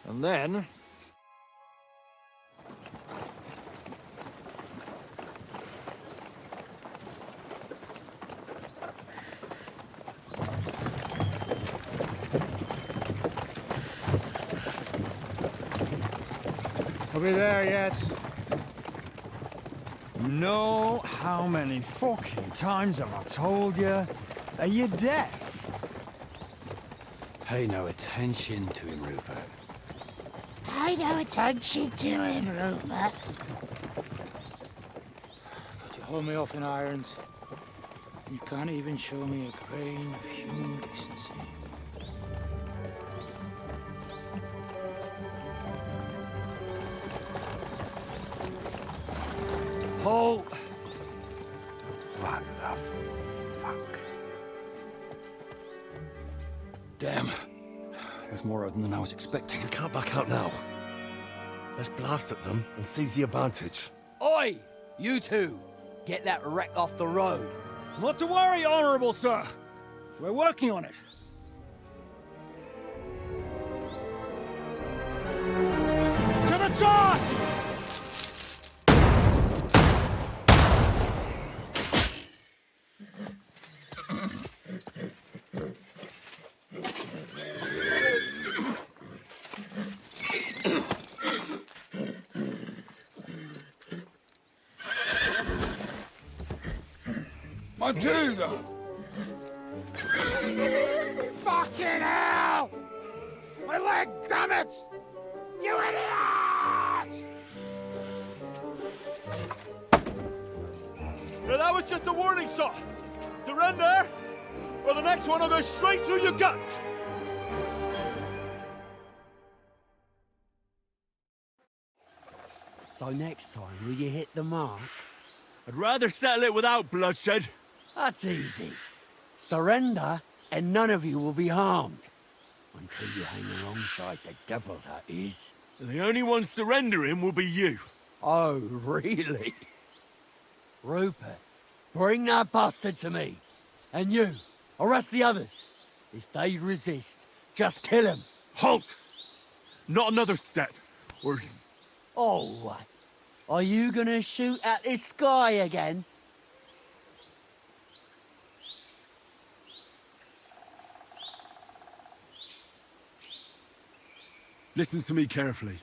[SPEAKER 3] And then...
[SPEAKER 7] Are we there yet? You know how many fucking times have I told you? Are you deaf?
[SPEAKER 15] Pay no attention to him, Rupert.
[SPEAKER 16] Pay no attention to him, Rupert.
[SPEAKER 15] Could you hold me up in irons? You can't even show me a grain of human decency.
[SPEAKER 7] Halt!
[SPEAKER 15] What the fuck?
[SPEAKER 12] Damn. There's more of them than I was expecting. We can't back out now. Let's blast at them and seize the advantage.
[SPEAKER 17] Oi! You two! Get that wreck off the road.
[SPEAKER 3] Not to worry, Honorable Sir. We're working on it. To the task!
[SPEAKER 14] Matilda!
[SPEAKER 16] Fucking hell! My leg, damn it! You idiots!
[SPEAKER 12] Now that was just a warning shot. Surrender, or the next one will go straight through your guts.
[SPEAKER 17] So next time, will you hit the mark?
[SPEAKER 12] I'd rather settle it without bloodshed.
[SPEAKER 17] That's easy. Surrender, and none of you will be harmed. Until you hang alongside the devil, that is.
[SPEAKER 12] The only one surrendering will be you.
[SPEAKER 17] Oh, really? Rupert, bring that bastard to me. And you, arrest the others. If they resist, just kill them.
[SPEAKER 1] Halt! Not another step, or...
[SPEAKER 17] Oh, what? Are you gonna shoot at this sky again?
[SPEAKER 1] Listen to me carefully.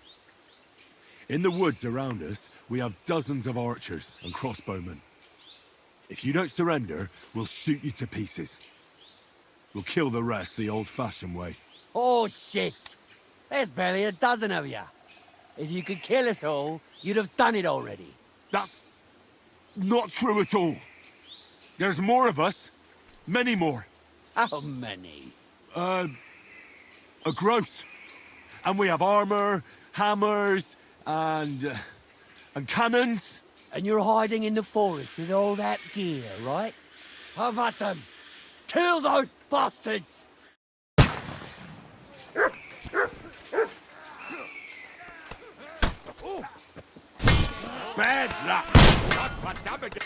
[SPEAKER 1] In the woods around us, we have dozens of archers and crossbowmen. If you don't surrender, we'll shoot you to pieces. We'll kill the rest the old-fashioned way.
[SPEAKER 17] Oh, shit! There's barely a dozen of you. If you could kill us all, you'd have done it already.
[SPEAKER 1] That's not true at all. There's more of us. Many more.
[SPEAKER 17] How many?
[SPEAKER 1] A gross. And we have armor, hammers, and cannons.
[SPEAKER 17] And you're hiding in the forest with all that gear, right? Have at them! Kill those bastards!
[SPEAKER 14] Bad luck! Not for damage!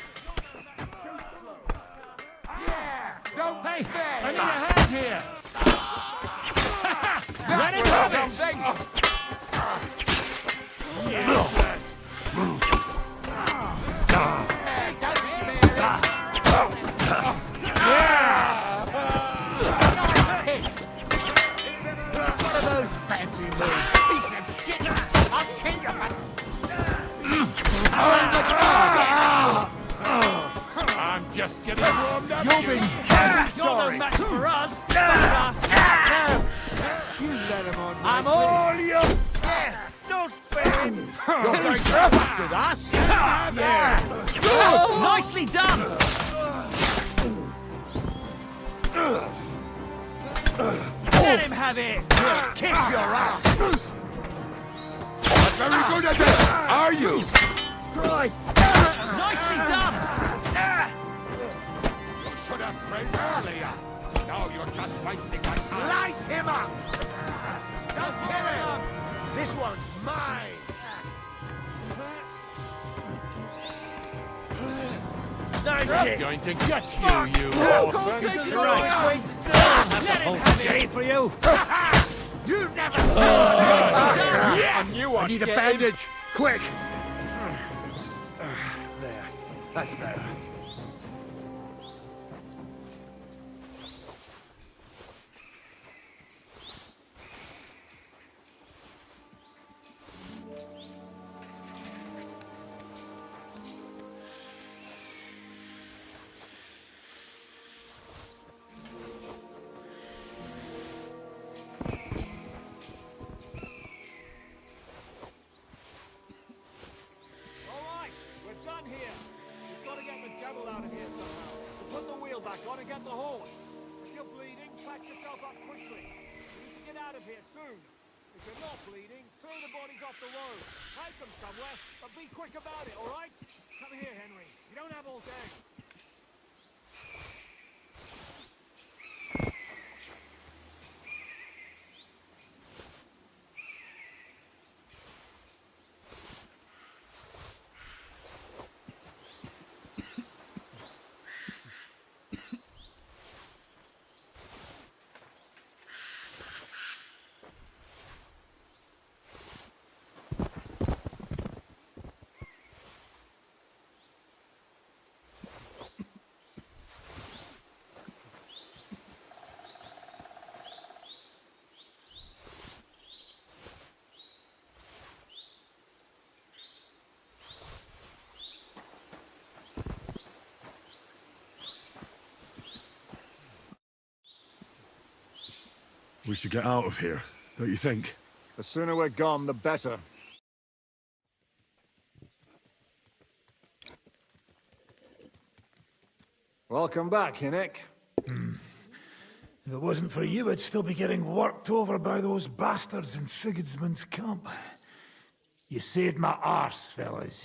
[SPEAKER 3] Yeah! Don't pay fair! I need a hand here! Let him have it!
[SPEAKER 16] What are those fancy moves? Piece of shit! I'll kill you, man!
[SPEAKER 14] I'm just getting warmed up.
[SPEAKER 16] You've been
[SPEAKER 3] You're no match for us!
[SPEAKER 16] You let him on.
[SPEAKER 3] I'm all yours!
[SPEAKER 16] Don't fail! You're going to fuck with us?
[SPEAKER 3] Oh, nicely done! Let him have it!
[SPEAKER 16] Kick your ass!
[SPEAKER 14] Very good at this, are you?
[SPEAKER 3] Christ! Nicely done!
[SPEAKER 14] You should have prayed earlier. Now you're just wasting my time.
[SPEAKER 16] Slice him up! Just kill him! This one's mine! Nice
[SPEAKER 14] I'm going to get you, you orphan.
[SPEAKER 3] Let him have it!
[SPEAKER 16] for you! You never
[SPEAKER 14] A new one.
[SPEAKER 16] I need a bandage! Quick! There. That's better.
[SPEAKER 3] Gotta get the horse. If you're bleeding, patch yourself up quickly. You need to get out of here soon. If you're not bleeding, throw the bodies off the road. Hide them somewhere, but be quick about it, all right? Come here, Henry. You don't have all day.
[SPEAKER 1] We should get out of here, don't you think?
[SPEAKER 3] The sooner we're gone, the better. Welcome back, Hinnick.
[SPEAKER 16] If it wasn't for you, I'd still be getting worked over by those bastards in Sigismund's camp. You saved my arse, fellas.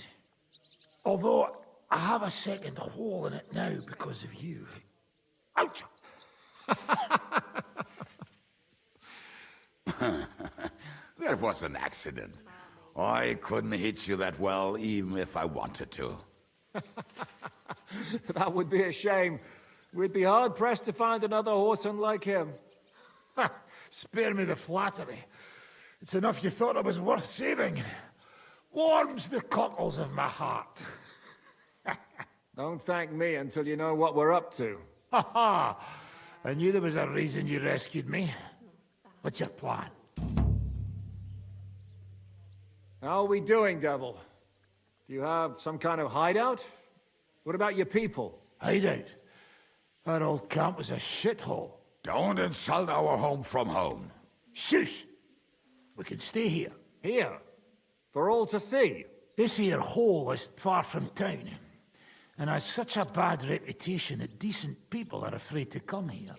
[SPEAKER 16] Although, I have a second hole in it now because of you. Ouch!
[SPEAKER 14] That was an accident. I couldn't hit you that well, even if I wanted to.
[SPEAKER 3] That would be a shame. We'd be hard-pressed to find another horseman like him.
[SPEAKER 16] Spare me the flattery. It's enough you thought I was worth saving. Warms the cockles of my heart.
[SPEAKER 3] Don't thank me until you know what we're up to.
[SPEAKER 16] Ha ha! I knew there was a reason you rescued me. What's your plan?
[SPEAKER 3] How are we doing, Devil? Do you have some kind of hideout? What about your people?
[SPEAKER 16] Hideout? Our old camp was a shithole.
[SPEAKER 14] Don't insult our home from home.
[SPEAKER 16] Shush! We can stay here.
[SPEAKER 3] Here? For all to see?
[SPEAKER 16] This here hole is far from town, and has such a bad reputation that decent people are afraid to come here.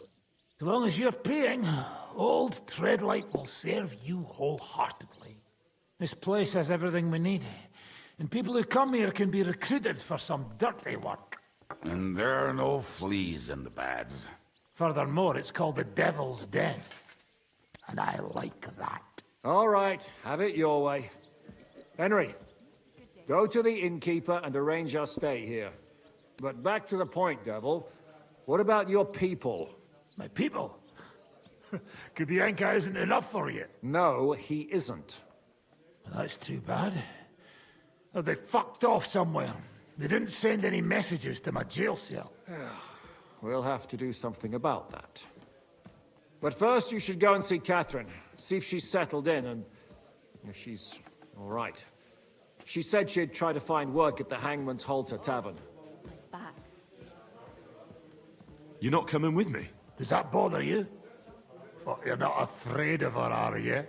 [SPEAKER 16] As long as you're paying, old Treadlight will serve you wholeheartedly. This place has everything we need, and people who come here can be recruited for some dirty work.
[SPEAKER 14] And there are no fleas in the beds.
[SPEAKER 16] Furthermore, it's called the Devil's Den, and I like that.
[SPEAKER 3] All right, have it your way. Henry, go to the innkeeper and arrange our stay here. But back to the point, Devil. What about your people?
[SPEAKER 16] My people? Kubienka isn't enough for you.
[SPEAKER 3] No, he isn't.
[SPEAKER 16] That's too bad. Oh, they fucked off somewhere. They didn't send any messages to my jail cell.
[SPEAKER 3] We'll have to do something about that. But first, you should go and see Catherine. See if she's settled in and if she's all right. She said she'd try to find work at the Hangman's Halter Tavern.
[SPEAKER 6] Back.
[SPEAKER 1] You're not coming with me?
[SPEAKER 16] Does that bother you? Oh, you're not afraid of her, are you?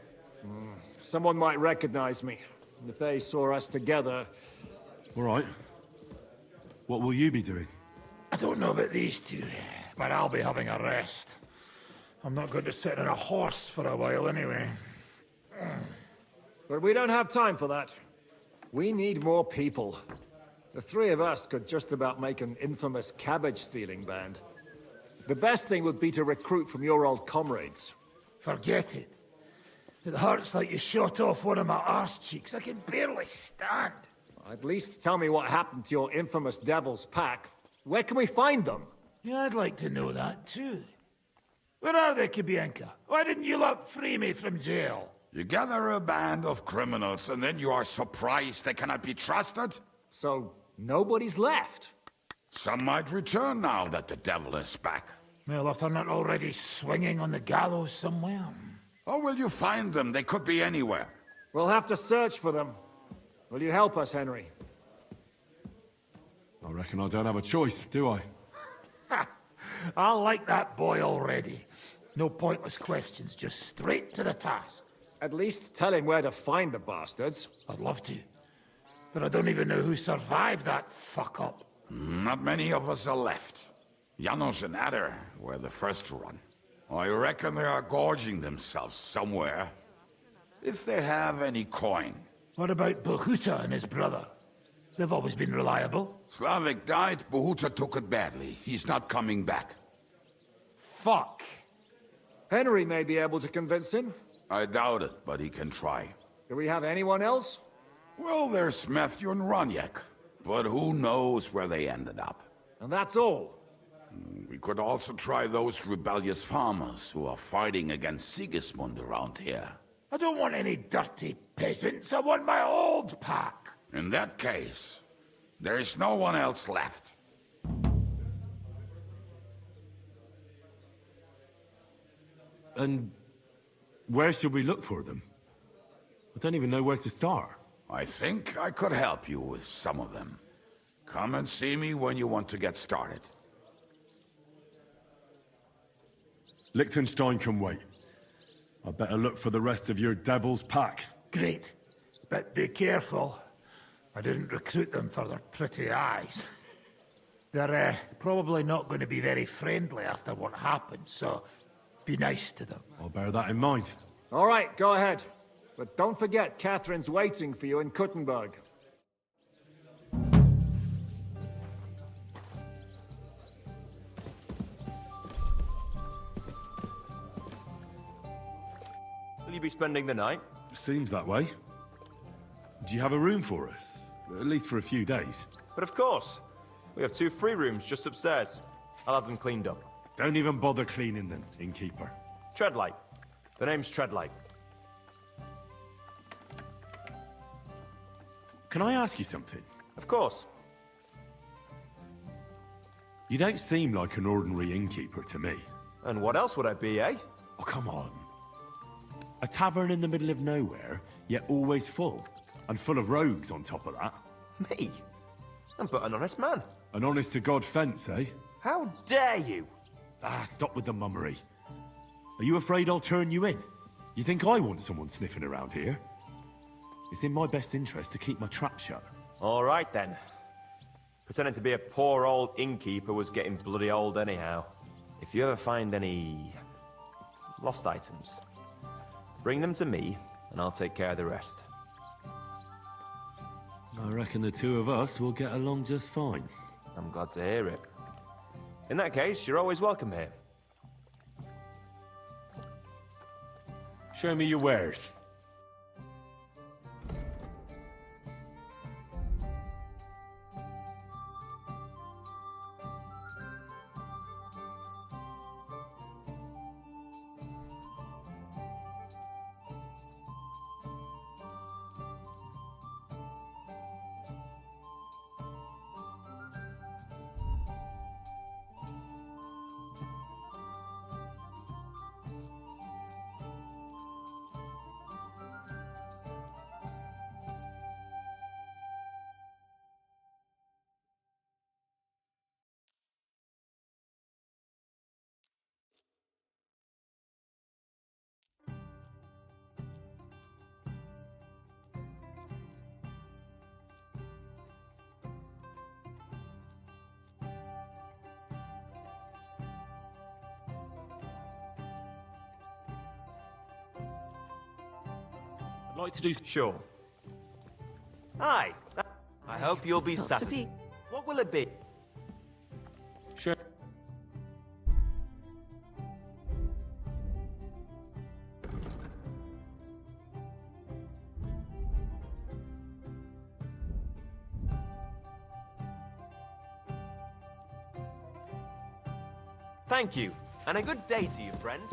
[SPEAKER 3] Someone might recognize me. If they saw us together...
[SPEAKER 1] All right. What will you be doing?
[SPEAKER 16] I don't know about these two, but I'll be having a rest. I'm not going to sit on a horse for a while anyway.
[SPEAKER 3] But we don't have time for that. We need more people. The three of us could just about make an infamous cabbage-stealing band. The best thing would be to recruit from your old comrades.
[SPEAKER 16] Forget it. It hurts like you shot off one of my arse cheeks. I can barely stand.
[SPEAKER 3] At least tell me what happened to your infamous Devil's Pack. Where can we find them?
[SPEAKER 16] Yeah, I'd like to know that too. Where are they, Kubienka? Why didn't you lot free me from jail?
[SPEAKER 14] You gather a band of criminals and then you are surprised they cannot be trusted?
[SPEAKER 3] So, nobody's left?
[SPEAKER 14] Some might return now that the devil is back.
[SPEAKER 16] Well, if they're not already swinging on the gallows somewhere.
[SPEAKER 14] How will you find them? They could be anywhere.
[SPEAKER 3] We'll have to search for them. Will you help us, Henry?
[SPEAKER 1] I reckon I don't have a choice, do I?
[SPEAKER 16] I like that boy already. No pointless questions, just straight to the task.
[SPEAKER 3] At least tell him where to find the bastards.
[SPEAKER 16] I'd love to. But I don't even know who survived that fuck-up.
[SPEAKER 14] Not many of us are left. Janos and Adder were the first to run. I reckon they are gorging themselves somewhere. If they have any coin.
[SPEAKER 16] What about Bohuta and his brother? They've always been reliable.
[SPEAKER 14] Slavik died, Bohuta took it badly. He's not coming back.
[SPEAKER 3] Fuck. Henry may be able to convince him.
[SPEAKER 14] I doubt it, but he can try.
[SPEAKER 3] Do we have anyone else?
[SPEAKER 14] Well, there's Matthew and Roniak, but who knows where they ended up.
[SPEAKER 3] And that's all.
[SPEAKER 14] We could also try those rebellious farmers who are fighting against Sigismund around here.
[SPEAKER 16] I don't want any dirty peasants. I want my old pack.
[SPEAKER 14] In that case, there is no one else left.
[SPEAKER 1] And where should we look for them? I don't even know where to start.
[SPEAKER 14] I think I could help you with some of them. Come and see me when you want to get started.
[SPEAKER 1] Liechtenstein can wait. I better look for the rest of your devil's pack.
[SPEAKER 16] Great. But be careful. I didn't recruit them for their pretty eyes. They're probably not going to be very friendly after what happened, so be nice to them.
[SPEAKER 1] I'll bear that in mind.
[SPEAKER 3] All right, go ahead. But don't forget, Catherine's waiting for you in Kuttenberg.
[SPEAKER 13] Will you be spending the night?
[SPEAKER 1] Seems that way. Do you have a room for us? At least for a few days.
[SPEAKER 13] But of course. We have 2 free rooms just upstairs. I'll have them cleaned up.
[SPEAKER 1] Don't even bother cleaning them, innkeeper.
[SPEAKER 13] Treadlight. The name's Treadlight.
[SPEAKER 1] Can I ask you something?
[SPEAKER 13] Of course.
[SPEAKER 1] You don't seem like an ordinary innkeeper to me.
[SPEAKER 13] And what else would I be, eh?
[SPEAKER 1] Oh, come on. A tavern in the middle of nowhere, yet always full. And full of rogues on top of that.
[SPEAKER 13] Me? I'm but an honest man.
[SPEAKER 1] An honest-to-God fence, eh?
[SPEAKER 13] How dare you?
[SPEAKER 1] Ah, stop with the mummery. Are you afraid I'll turn you in? You think I want someone sniffing around here? It's in my best interest to keep my trap shut.
[SPEAKER 13] All right, then. Pretending to be a poor old innkeeper was getting bloody old anyhow. If you ever find any lost items, bring them to me, and I'll take care of the rest.
[SPEAKER 1] I reckon the 2 of us will get along just fine.
[SPEAKER 13] I'm glad to hear it. In that case, you're always welcome here.
[SPEAKER 1] Show me your wares. I'd like to do...
[SPEAKER 13] Sure. Hi. I hope you'll be satisfied. What will it be?
[SPEAKER 1] Sure.
[SPEAKER 13] Thank you, and a good day to you, friend.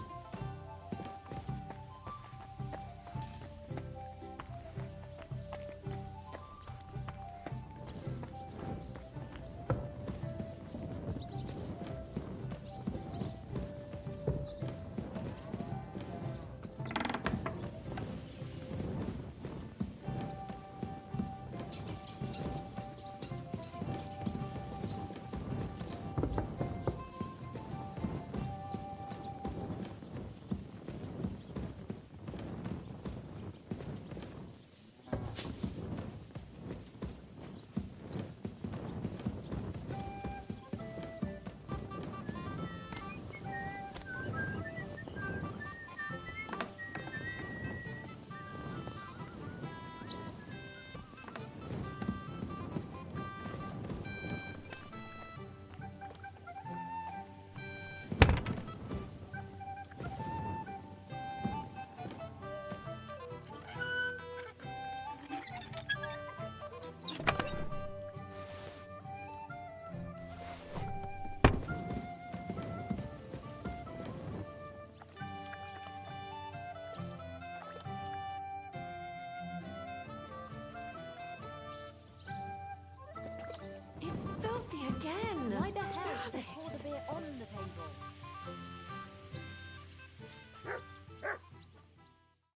[SPEAKER 6] It's filthy again. Why the hell?